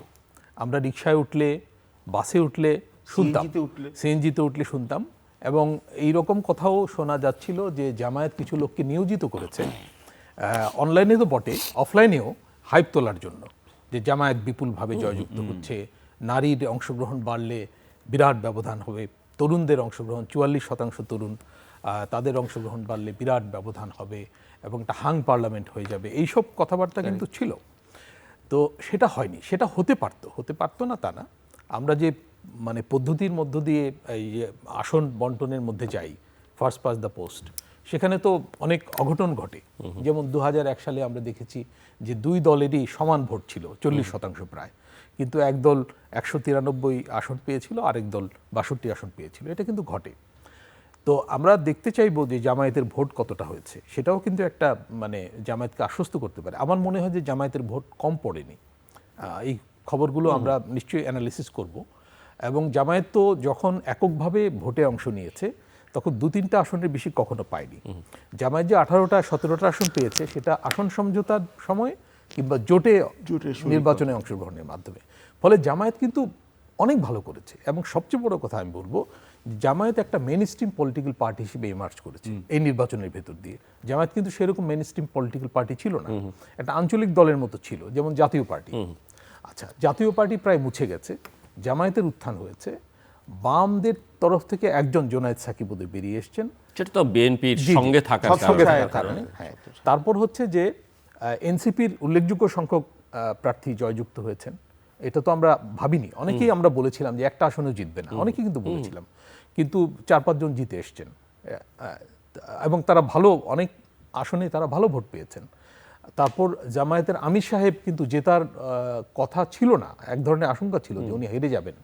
আমরা রিকশায় উঠলে, বাসে উঠলে শুনতাম, সিএনজিতে উঠলে শুনতাম, এবং এই রকম কথাও শোনা যাচ্ছিল যে জামায়াত কিছু লোককে নিয়োজিত করেছে, অনলাইনে তো বটে, অফলাইনেও হাইপ তোলার জন্য, যে জামায়াত বিপুলভাবে জয়যুক্ত হচ্ছে, নারীর অংশগ্রহণ বাড়লে বিরাট ব্যবধান হবে, তরুণদের অংশগ্রহণ 44% তরুণ, তাদের অংশগ্রহণ বাড়লে বিরাট ব্যবধান হবে এবং একটা হাং পার্লামেন্ট হয়ে যাবে, এইসব কথাবার্তা কিন্তু ছিল। তো সেটা হয়নি, সেটা হতে পারতো না তা না। আমরা যে মানে পদ্ধতির মধ্য দিয়ে এই আসন বন্টনের মধ্যে যাই, ফার্স্ট পাস দ্য পোস্ট, সেখানে তো অনেক অঘটন ঘটে। যেমন 2001 সালে আমরা দেখেছি যে দুই দলেরই সমান ভোট ছিল, 40% প্রায়, কিন্তু এক দল 193 আসন পেয়েছিল, আরেক দল 62 আসন পেয়েছিল। এটা কিন্তু ঘটে। তো আমরা দেখতে চাইবো যে জামায়াতের ভোট কতটা হয়েছে, সেটাও কিন্তু একটা মানে জামায়াতকে আশ্বস্ত করতে পারে। আমার মনে হয় যে জামায়াতের ভোট কম পড়েনি। এই খবরগুলো আমরা নিশ্চয়ই অ্যানালিসিস করব। এবং জামায়াত তো যখন এককভাবে ভোটে অংশ নিয়েছে তখন 2-3টা আসনের বেশি কখনো পায়নি। জামায়াত যে 18টা 17টা আসন পেয়েছে সেটা আসন সমঝোতার সময় কিংবা জোটে নির্বাচনে অংশগ্রহণের মাধ্যমে। ফলে জামায়াত কিন্তু অনেক ভালো করেছে। এবং সবচেয়ে বড় কথা আমি বলবো, জামায়াত একটা মেইন স্ট্রিম পলিটিক্যাল পার্টি হিসেবে ইমার্জ করেছে এই নির্বাচনের ভেতর দিয়ে। জামায়াত কিন্তু সেরকম মেইন স্ট্রিম পলিটিক্যাল পার্টি ছিল না, একটা আঞ্চলিক দলের মতো ছিল, যেমন জাতীয় পার্টি। আচ্ছা, জাতীয় পার্টি প্রায় মুছে গেছে, জামায়াতের উত্থান হয়েছে, বামদের তরফ থেকে একজন জোনায়েদ সাকিব ওদের বেরিয়ে এসছেন, সেটা তো বিএনপির সঙ্গে থাকার কারণে। হ্যাঁ, তারপর হচ্ছে যে এনসিপির উল্লেখযোগ্য সংখ্যক প্রার্থী জয়যুক্ত হয়েছেন। এটা তো আমরা ভাবিনি, অনেকেই আমরা বলেছিলাম যে একটা আসনেও জিতবে না, অনেকেই কিন্তু বলেছিলাম, কিন্তু 4-5 জন জিতে এসছেন এবং তারা ভালো, অনেক আসনে তারা ভালো ভোট পেয়েছেন। তারপর জামায়াতের আমির সাহেব কিন্তু জেতার কথা ছিল না, এক ধরনের আশঙ্কা ছিল যে উনি হেরে যাবেন।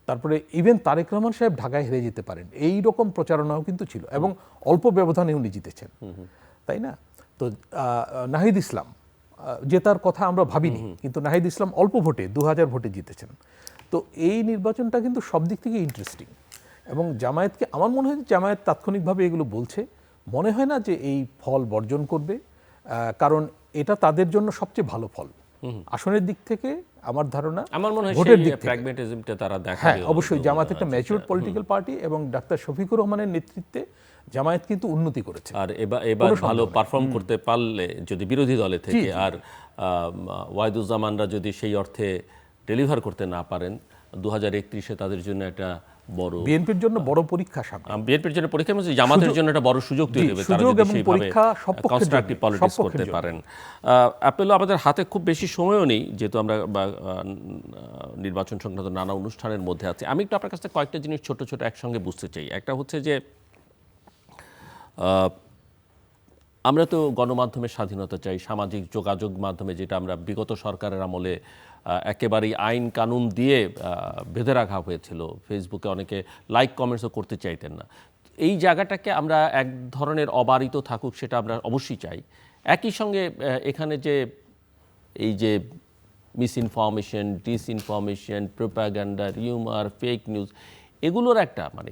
তারপরে ইভেন তারেক রহমান সাহেব ঢাকায় হেরে যেতে পারেন, এই রকম প্রচারণাও কিন্তু ছিল, এবং অল্প ব্যবধানে উনি জিতেছেন, তাই না? তো নাহিদ ইসলাম জেতার কথা আমরা ভাবিনি, কিন্তু নাহিদ ইসলাম অল্প ভোটে 2000 ভোটে জিতেছেন। তো এই নির্বাচনটা কিন্তু সব দিক থেকে ইন্টারেস্টিং। এবং জামায়াতকে, আমার মনে হয় জামায়াত তাৎক্ষণিকভাবে এগুলো বলছে, মনে হয় না যে এই ফল বর্জন করবে, কারণ এটা তাদের জন্য সবচেয়ে ভালো ফল। আসনের দিক থেকে আমার ধারণা আমার মনে হয় ভোটের সেই দিক থেকে প্র্যাগম্যাটিজমটা তারা হ্যাঁ দেখাবে। অবশ্যই জামাত একটা ম্যাচিউরড পলিটিক্যাল পার্টি এবং ডাক্তার শফিকুর রহমানের নেতৃত্বে জামায়াত কিন্তু উন্নতি করেছে। আর এবার ভালো পারফর্ম করতে পারলে যদি বিরোধী দলে থেকে আর ওয়াহিদুজ্জামানরা যদি সেই অর্থে ডেলিভার করতে না পারেন 2031-এ তাদের জন্য একটা বড়, বিএনপির জন্য বড় পরীক্ষা সামনে। বিএনপির জন্য পরীক্ষা মানে জামাতের জন্য একটা বড় সুযোগ তৈরি হবে, তারা সুযোগ যদি এবং সেইভাবে পরীক্ষা সব পক্ষের কনস্ট্রাকটিভ জন্য, পলিটিক্স সব পক্ষের করতে জন্য। পারেন। আপেল আমাদের হাতে খুব বেশি সময়ও নেই, যেহেতু আমরা নির্বাচন সংক্রান্ত নানা অনুষ্ঠানের মধ্যে আছি। আমি একটু আপনার কাছে কয়েকটা জিনিস ছোট ছোট একসঙ্গে বুঝতে চাই। একটা হচ্ছে যে আমরা তো গণমাধ্যমের স্বাধীনতা চাই, সামাজিক যোগাযোগ মাধ্যমে যেটা আমরা বিগত সরকারের আমলে একেবারেই আইন কানুন দিয়ে বেঁধে রাখা হয়েছিল। ফেসবুকে অনেকে লাইক কমেন্টসও করতে চাইতেন না। এই জায়গাটাকে আমরা এক ধরনের অবারিত থাকুক সেটা আমরা অবশ্যই চাই। একই সঙ্গে এখানে যে এই যে misinformation, disinformation, propaganda, rumour, fake news, এগুলোর একটা মানে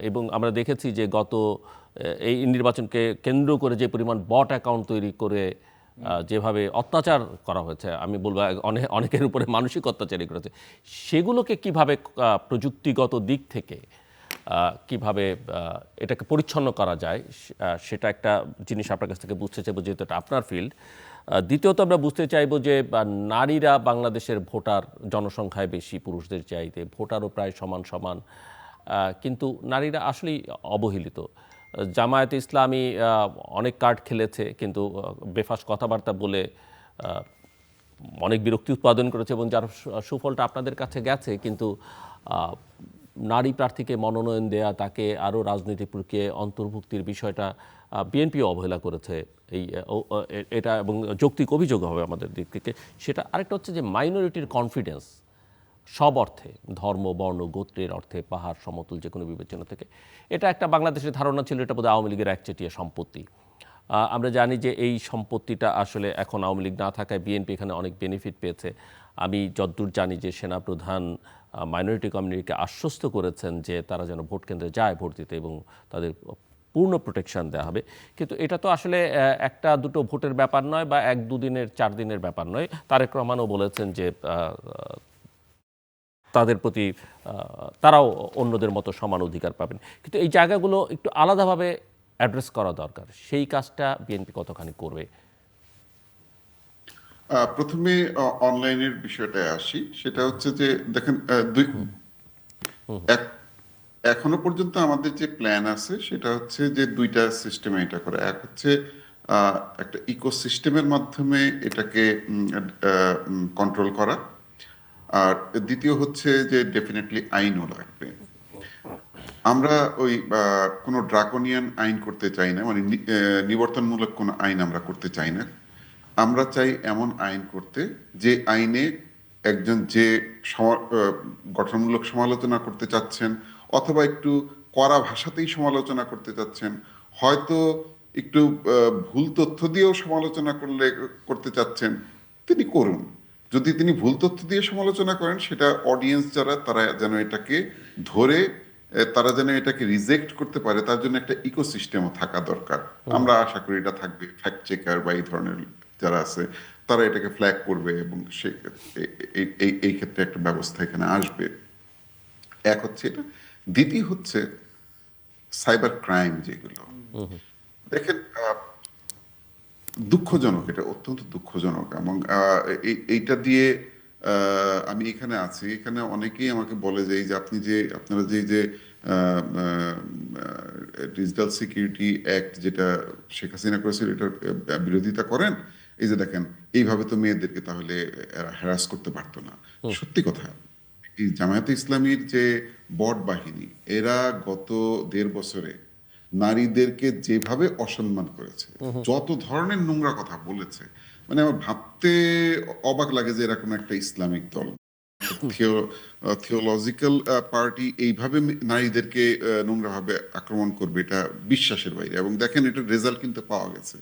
এবং আমরা দেখেছি যে গত এই নির্বাচনকে কেন্দ্র করে যে পরিমাণ বট অ্যাকাউন্ট তৈরি করে যেভাবে অত্যাচার করা হয়েছে, আমি বলবো অনেকের উপরে মানসিক অত্যাচারই করেছে, সেগুলোকে কিভাবে প্রযুক্তিগত দিক থেকে কিভাবে এটাকে পরিচ্ছন্ন করা যায় সেটা একটা জিনিস আপনার কাছ থেকে বুঝতে চাইবো, যেহেতু এটা আপনার ফিল্ড। দ্বিতীয়ত আমরা বুঝতে চাইবো যে নারীরা বাংলাদেশের ভোটার জনসংখ্যায় বেশি পুরুষদের চাইতে, ভোটারও প্রায় সমান সমান, কিন্তু নারীরা আসলেই অবহেলিত। জামায়াতে ইসলামী অনেক কার্ড খেলেছে, কিন্তু বেফাস কথাবার্তা বলে অনেক বিরক্তি উৎপাদন করেছে এবং যার সুফলটা আপনাদের কাছে গেছে। কিন্তু নারী প্রার্থীকে মনোনয়ন দেয়া, তাকে আরও রাজনৈতিক প্রক্রিয়ায় অন্তর্ভুক্তির বিষয়টা বিএনপিও অবহেলা করেছে। এটা এবং যৌক্তিক অভিযোগ হবে আমাদের দিক থেকে সেটা। আরেকটা হচ্ছে যে মাইনরিটির কনফিডেন্স সব অর্থে, ধর্ম, বর্ণ, গোত্রের অর্থে, পাহাড় সমতুল যে কোনো বিবেচনা থেকে, এটা একটা বাংলাদেশের ধারণা ছিল এটা বোধহয় আওয়ামী লীগের একচেটিয়া সম্পত্তি। আমরা জানি যে এই সম্পত্তিটা আসলে এখন আওয়ামী লীগ না থাকায় বিএনপি এখানে অনেক বেনিফিট পেয়েছে। আমি যতদূর জানি যে সেনাপ্রধান মাইনরিটি কমিউনিটিকে আশ্বস্ত করেছেন যে তারা যেন ভোট কেন্দ্রে যায় ভোট দিতে এবং তাদের পূর্ণ প্রোটেকশন দেওয়া হবে। কিন্তু এটা তো আসলে একটা দুটো ভোটের ব্যাপার নয় বা 1-2 দিনের 4 দিনের ব্যাপার নয়। তারেক রহমানও বলেছেন যে তাদের প্রতি তারাও অন্যদের মতো সমান অধিকার পাবেন। কিন্তু এই জায়গাগুলো একটু আলাদাভাবে অ্যাড্রেস করা দরকার। সেই কাজটা বিএনপি কতখানি করবে? প্রথমে অনলাইনের বিষয়টায় আসি। সেটা হচ্ছে যে দেখেন, এখনো পর্যন্ত আমাদের যে প্ল্যান আছে সেটা হচ্ছে যে 2টা সিস্টেমে এটা করে। এক হচ্ছে একটা ইকোসিস্টেমের মাধ্যমে এটাকে কন্ট্রোল করা, আর দ্বিতীয় হচ্ছে যে ডেফিনেটলি আইনও লাগবে। আমরা ওই কোনো ড্রাকোনিয়ান আইন করতে চাই না, মানে নিবর্তনমূলক কোনো আইন আমরা করতে চাই না। আমরা চাই এমন আইন করতে যে আইনে একজন যে গঠনমূলক সমালোচনা করতে চাচ্ছেন অথবা একটু কড়া ভাষাতেই সমালোচনা করতে চাচ্ছেন, হয়তো একটু ভুল তথ্য দিয়েও সমালোচনা করতে চাচ্ছেন, তিনি করুন। যদি তিনি ভুল তথ্য দিয়ে সমালোচনা করেন, সেটা অডিয়েন্স যারা তারা যেন এটাকে ধরে, তারা যেন এটাকে রিজেক্ট করতে পারে, তার জন্য একটা ইকোসিস্টেমও থাকা দরকার। আমরা আশা করি এটা থাকবে। ফ্যাক্ট চেকার বা এই ধরনের যারা আছে তারা এটাকে ফ্ল্যাগ করবে এবং এই ক্ষেত্রে একটা ব্যবস্থা এখানে আসবে। এক হচ্ছে এটা। দ্বিতীয় হচ্ছে সাইবার ক্রাইম, যেগুলো দেখেন দুঃখজনক, এটা অত্যন্ত দুঃখজনক। এবং এইটা দিয়ে আমি এখানে আছি, এখানে অনেকেই আমাকে বলে যে আপনারা যে ডিজিটাল সিকিউরিটি অ্যাক্ট যেটা শেখ হাসিনা করেছিল এটার বিরোধিতা করেন, এই যে দেখেন এইভাবে তো মেয়েদেরকে তাহলে হ্যারাস করতে পারতো না। সত্যি কথা, এই জামায়াতে ইসলামীর যে বট বাহিনী, এরা গত 1.5 বছরে নারীদেরকে যেভাবে অসম্মান করেছে, যত ধরনের নোংরা কথা বলেছে, মানে আমার ভাবতে অবাক লাগে যে এরকম একটা ইসলামিক দল, থিওলজিক্যাল পার্টি এইভাবে নারীদেরকে নোংরাভাবে আক্রমণ করবে, এটা বিশ্বাসের বাইরে। এবং দেখেন এটার রেজাল্ট কিন্তু পাওয়া গেছে।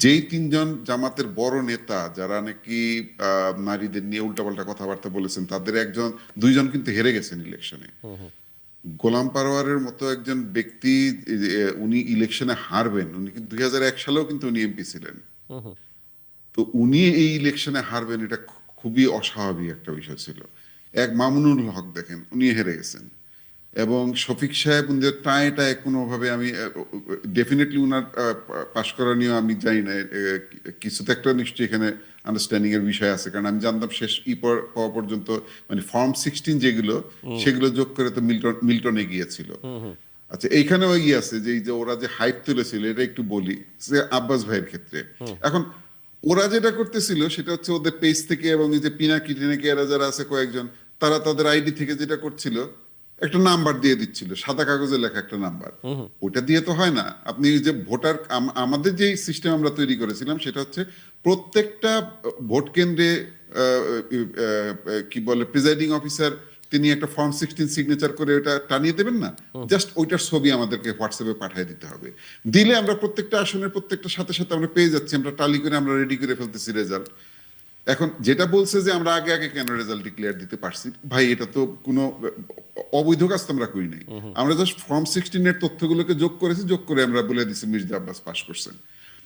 যেই 3 জন জামাতের বড় নেতা যারা নাকি নারীদের নিয়ে উল্টাপাল্টা কথাবার্তা বলেছেন, তাদের 2 জন কিন্তু হেরে গেছেন ইলেকশনে। গোলাম পারওয়ারের মতো একজন ব্যক্তি, উনি ইলেকশনে হারবেন, উনি কিন্তু 2001 সালেও কিন্তু উনি এমপি ছিলেন, তো উনি এই ইলেকশনে হারবেন এটা খুবই অস্বাভাবিক একটা বিষয় ছিল। এক মামুনুল হক দেখেন, উনি হেরে গেছেন, এবং শফিক সাহেব উনি টায় টায় কোনোভাবে, আমি ডেফিনেটলি উনার পাশ করা নিয়ে আমি জানি না, কিছু তো একটা নিশ্চয়ই এখানে আন্ডারস্ট্যান্ডিং এর বিষয় আছে, কারণ আমি জানতাম শেষ পাওয়া পর্যন্ত মানে ফর্ম 16 যেগুলো সেগুলো যোগ করে তো মিল্টনে গিয়েছিল। আচ্ছা, এইখানেও ইয়ে আছে যে এই যে ওরা যে হাইপ তুলেছিল, এটা একটু বলি যে আব্বাস ভাইয়ের ক্ষেত্রে এখন ওরা যেটা করতেছিল সেটা হচ্ছে ওদের পেজ থেকে, এবং এই যে পিনাকি টিনাকি এরা যারা আছে কয়েকজন, তারা তাদের আইডি থেকে যেটা করছিল, একটা নাম্বার দিয়ে দিচ্ছিল, সাদা কাগজে লেখা একটা নাম্বার। ওটা দিয়ে তো হয় না। আপনি যে ভোটার, আমাদের যে সিস্টেম আমরা তৈরি করেছিলাম সেটা হচ্ছে প্রত্যেকটা ভোট কেন্দ্রে কি বলে প্রিজাইডিং অফিসার, তিনি একটা ফর্ম 16 সিগনেচার করে ওটা টানিয়ে দেবেন না, জাস্ট ওইটার ছবি আমাদেরকে হোয়াটসঅ্যাপে পাঠিয়ে দিতে হবে। দিলে আমরা প্রত্যেকটা আসনের প্রত্যেকটা সাথে সাথে আমরা পেয়ে যাচ্ছি, আমরা টালি করে আমরা রেডি করে ফেলতেছি রেজাল্ট। এখন যেটা বলছে যে আমরা আগে আগে কেন রেজাল্ট ডিক্লেয়ার দিতে পারছি, ভাই এটা তো কোনো অবৈধ কাজ তো আমরা করি নাই। আমরা জাস্ট ফর্ম 16 এর তথ্যগুলোকে যোগ করেছি, যোগ করে আমরা বলে দিছি মির্জা আব্বাস পাস করছেন।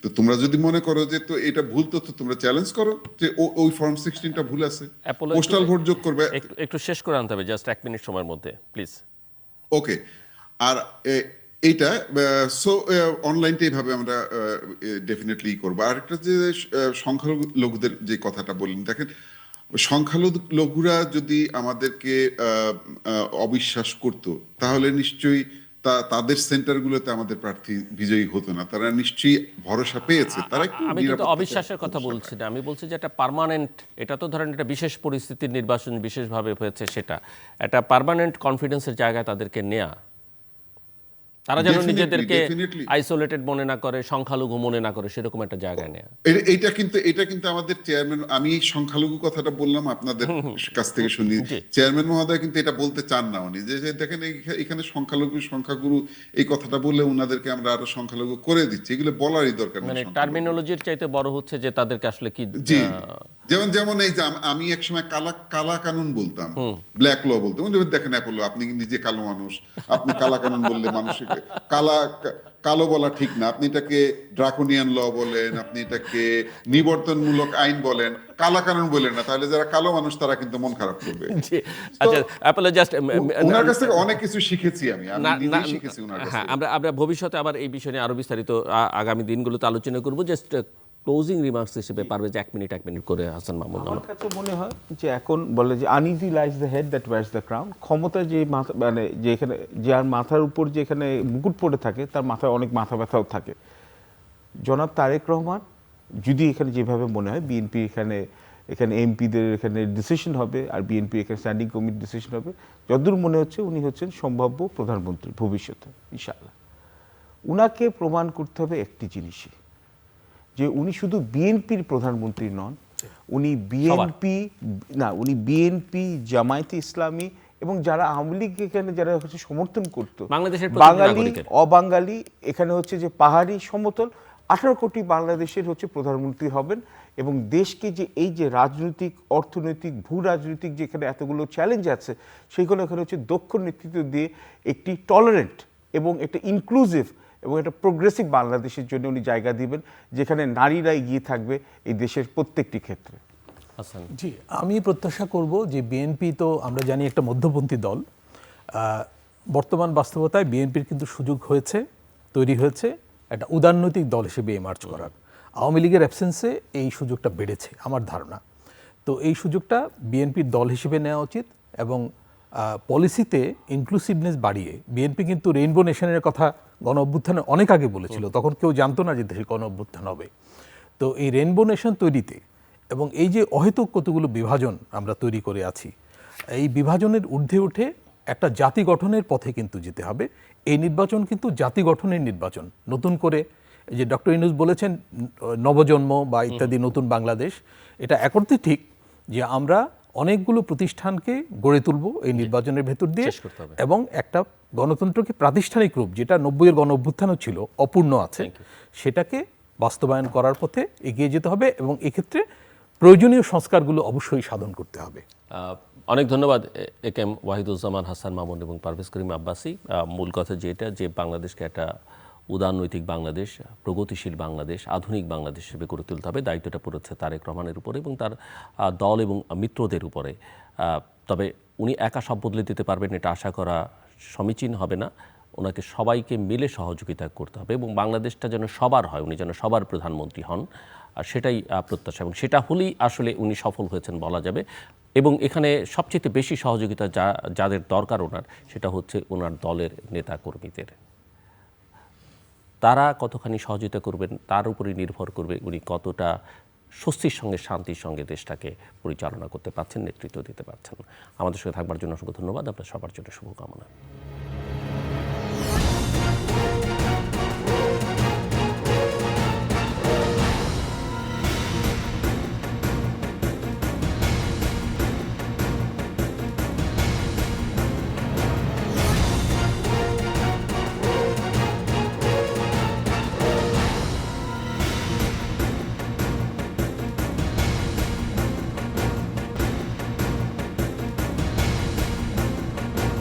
তো তোমরা যদি মনে করো যে তো এটা ভুল তথ্য, তোমরা চ্যালেঞ্জ করো যে ওই ফর্ম 16টা ভুল আছে, পোস্টাল ভোট যোগ করবে। একটু শেষ করে আনতে হবে, জাস্ট 1 মিনিট সময়ের মধ্যে প্লিজ। ওকে, আর এইটা সো অনলাইনটা এইভাবে আমরা ডেফিনেটলি করবো। আর একটা যে সংখ্যালঘুদের যে কথাটা বললেন, দেখেন সংখ্যালঘুরা যদি আমাদেরকে অবিশ্বাস করত, তাহলে নিশ্চয়ই তাদের সেন্টারগুলোতে আমাদের প্রার্থী বিজয়ী হতো না। তারা নিশ্চয়ই ভরসা পেয়েছে, তারা একটু আমি কিন্তু অবিশ্বাসের কথা বলছি না, আমি বলছি যে একটা পার্মানেন্ট, এটা তো ধরেন একটা বিশেষ পরিস্থিতির নির্বাচন বিশেষভাবে হয়েছে, সেটা একটা পার্মানেন্ট কনফিডেন্সের জায়গায় তাদেরকে নেয়া, তারা যেন নিজেদেরকে আইসোলেটেড মনে না করে, সংখ্যালঘু মনে না করে, সেরকম একটা জায়গায় নেয়া। এটা কিন্তু আমাদের চেয়ারম্যান, আমি সংখ্যালঘু কথাটা বললাম আপনাদের কাছ থেকে শুনি, চেয়ারম্যান মহোদয় কিন্তু এটা বলতে চান না উনি, যে দেখেন এখানে সংখ্যালঘু সংখ্যাগুরু এই কথাটা বললে উনাদেরকে আমরা আরো সংখ্যালঘু করে দিচ্ছি, এগুলো বলারই দরকার নেই। মানে টার্মিনোলজির চাইতে বড় হচ্ছে যে তাদেরকে আসলে কি, জি, যেমন এই যে আমি একসময় কালা কানুন বলতাম, ব্ল্যাক ল বলতাম। দেখেন অ্যাপোলো, আপনি নিজে কালো মানুষ, আপনি কালা কানুন বললে মানুষকে কালো বলা ঠিক না, আপনি এটাকে ড্রাকোনিয়ান ল বলেন, আপনি এটাকে নিবর্তনমূলক আইন বলেন, কালা কানুন বলেন না, তাহলে যারা কালো মানুষ তারা কিন্তু মন খারাপ করবে। আচ্ছা অ্যাপোলো জাস্ট ওনার কাছ থেকে অনেক কিছু শিখেছি, আমি নিজেই শিখেছি ওনার কাছ থেকে। আমরা ভবিষ্যতে আবার এই বিষয় নিয়ে আরো বিস্তারিত আগামী দিনগুলোতে আলোচনা করব। জাস্ট ক্লোজিং রিমার্কস হিসেবে পারবে যে 1 মিনিট করে হাসান মাহমুদ। আমার কাছে মনে হয় যে এখন বলে যে uneasy lies the head that wires the crown. ক্ষমতা যে মাথা, মানে যেখানে যার মাথার উপর যেখানে মুকুট পড়ে থাকে, তার মাথায় অনেক মাথা ব্যথাও থাকে। জনাব তারেক রহমান যদি এখানে যেভাবে মনে হয় বিএনপি এখানে এমপিদের এখানে ডিসিশন হবে, আর বিএনপি এখানে স্ট্যান্ডিং কমিটির ডিসিশন হবে, যতদূর মনে হচ্ছে উনি হচ্ছেন সম্ভাব্য প্রধানমন্ত্রী ভবিষ্যতে ইনশাআল্লাহ। উনাকে প্রমাণ করতে হবে একটি জিনিসই, যে উনি শুধু বিএনপির প্রধানমন্ত্রী নন, উনি বিএনপি জামায়াতে ইসলামী এবং যারা আওয়ামী লীগ এখানে যারা হচ্ছে সমর্থন করতো, বাঙালি অবাঙালি, এখানে হচ্ছে যে পাহাড়ি সমতল 18 কোটি বাংলাদেশের হচ্ছে প্রধানমন্ত্রী হবেন। এবং দেশকে যে এই যে রাজনৈতিক, অর্থনৈতিক, ভূ রাজনৈতিক যেখানে এতগুলো চ্যালেঞ্জ আছে, সেইগুলো এখানে হচ্ছে দক্ষ নেতৃত্ব দিয়ে একটি টলারেন্ট এবং একটা ইনক্লুসিভ এবং একটা প্রোগ্রেসিভ বাংলাদেশের জন্য উনি জায়গা দিবেন, যেখানে নারীরা এগিয়ে থাকবে এই দেশের প্রত্যেকটি ক্ষেত্রে। জি, আমি প্রত্যাশা করব যে বিএনপি তো আমরা জানি একটা মধ্যপন্থী দল, বর্তমান বাস্তবতায় বিএনপির কিন্তু সুযোগ তৈরি হয়েছে একটা উদারনৈতিক দল হিসেবে এমার্জ করার। আওয়ামী লীগের অ্যাবসেন্সে এই সুযোগটা বেড়েছে আমার ধারণা। তো এই সুযোগটা বিএনপির দল হিসেবে নেওয়া উচিত, এবং পলিসিতে ইনক্লুসিভনেস বাড়িয়ে, বিএনপি কিন্তু রেইনবো নেশনের কথা গণ অভ্যুত্থানে অনেক আগে বলেছিল, তখন কেউ জানতো না যে দেশে গণ অভ্যুত্থান হবে। তো এই রেইনবো নেশন তৈরিতে, এবং এই যে অহেতুক কতগুলো বিভাজন আমরা তৈরি করে আছি, এই বিভাজনের ঊর্ধ্বে উঠে একটা জাতি গঠনের পথে কিন্তু যেতে হবে। এই নির্বাচন কিন্তু জাতি গঠনের নির্বাচন। নতুন করে যে ডক্টর ইউনূস বলেছেন নবজন্ম বা ইত্যাদি নতুন বাংলাদেশ, এটা একর্থে ঠিক যে আমরা অনেকগুলো প্রতিষ্ঠানকে গড়ে তুলব এই নির্বাচনের ভেতর দিয়ে, এবং একটা গণতন্ত্রকে প্রাতিষ্ঠানিক রূপ, যেটা 90-এর গণ অভ্যুত্থানও ছিল অপূর্ণ আছে, সেটাকে বাস্তবায়ন করার পথে এগিয়ে যেতে হবে, এবং এক্ষেত্রে প্রয়োজনীয় সংস্কারগুলো অবশ্যই সাধন করতে হবে। অনেক ধন্যবাদ একেএম ওয়াহিদুজ্জামান, হাসান মামুন এবং পারভেজ করিম আব্বাসী। মূল কথা যেটা, যে বাংলাদেশকে একটা উদারনৈতিক বাংলাদেশ, প্রগতিশীল বাংলাদেশ, আধুনিক বাংলাদেশ হিসেবে গড়ে তুলতে হবে। দায়িত্বটা পড়েছে তারেক রহমানের উপরে এবং তার দল এবং মিত্রদের উপরে। তবে উনি একা সব বদলে দিতে পারবেন এটা আশা করা সমীচীন হবে না। ওনাকে সবাইকে মিলে সহযোগিতা করতে হবে এবং বাংলাদেশটা যেন সবার হয়, উনি যেন সবার প্রধানমন্ত্রী হন, আর সেটাই প্রত্যাশা, এবং সেটা হলেই আসলে উনি সফল হয়েছেন বলা যাবে। এবং এখানে সবচেয়ে বেশি সহযোগিতা যাদের দরকার ওনার, সেটা হচ্ছে ওনার দলের নেতা কর্মীদের। তারা কতখানি সহযোগিতা করবেন তার উপরই নির্ভর করবে উনি কতটা স্বস্তির সঙ্গে শান্তির সঙ্গে দেশটাকে পরিচালনা করতে পারছেন, নেতৃত্ব দিতে পারছেন। আমাদের সঙ্গে থাকবার জন্য অসংখ্য ধন্যবাদ। আপনার সবার জন্য শুভকামনা।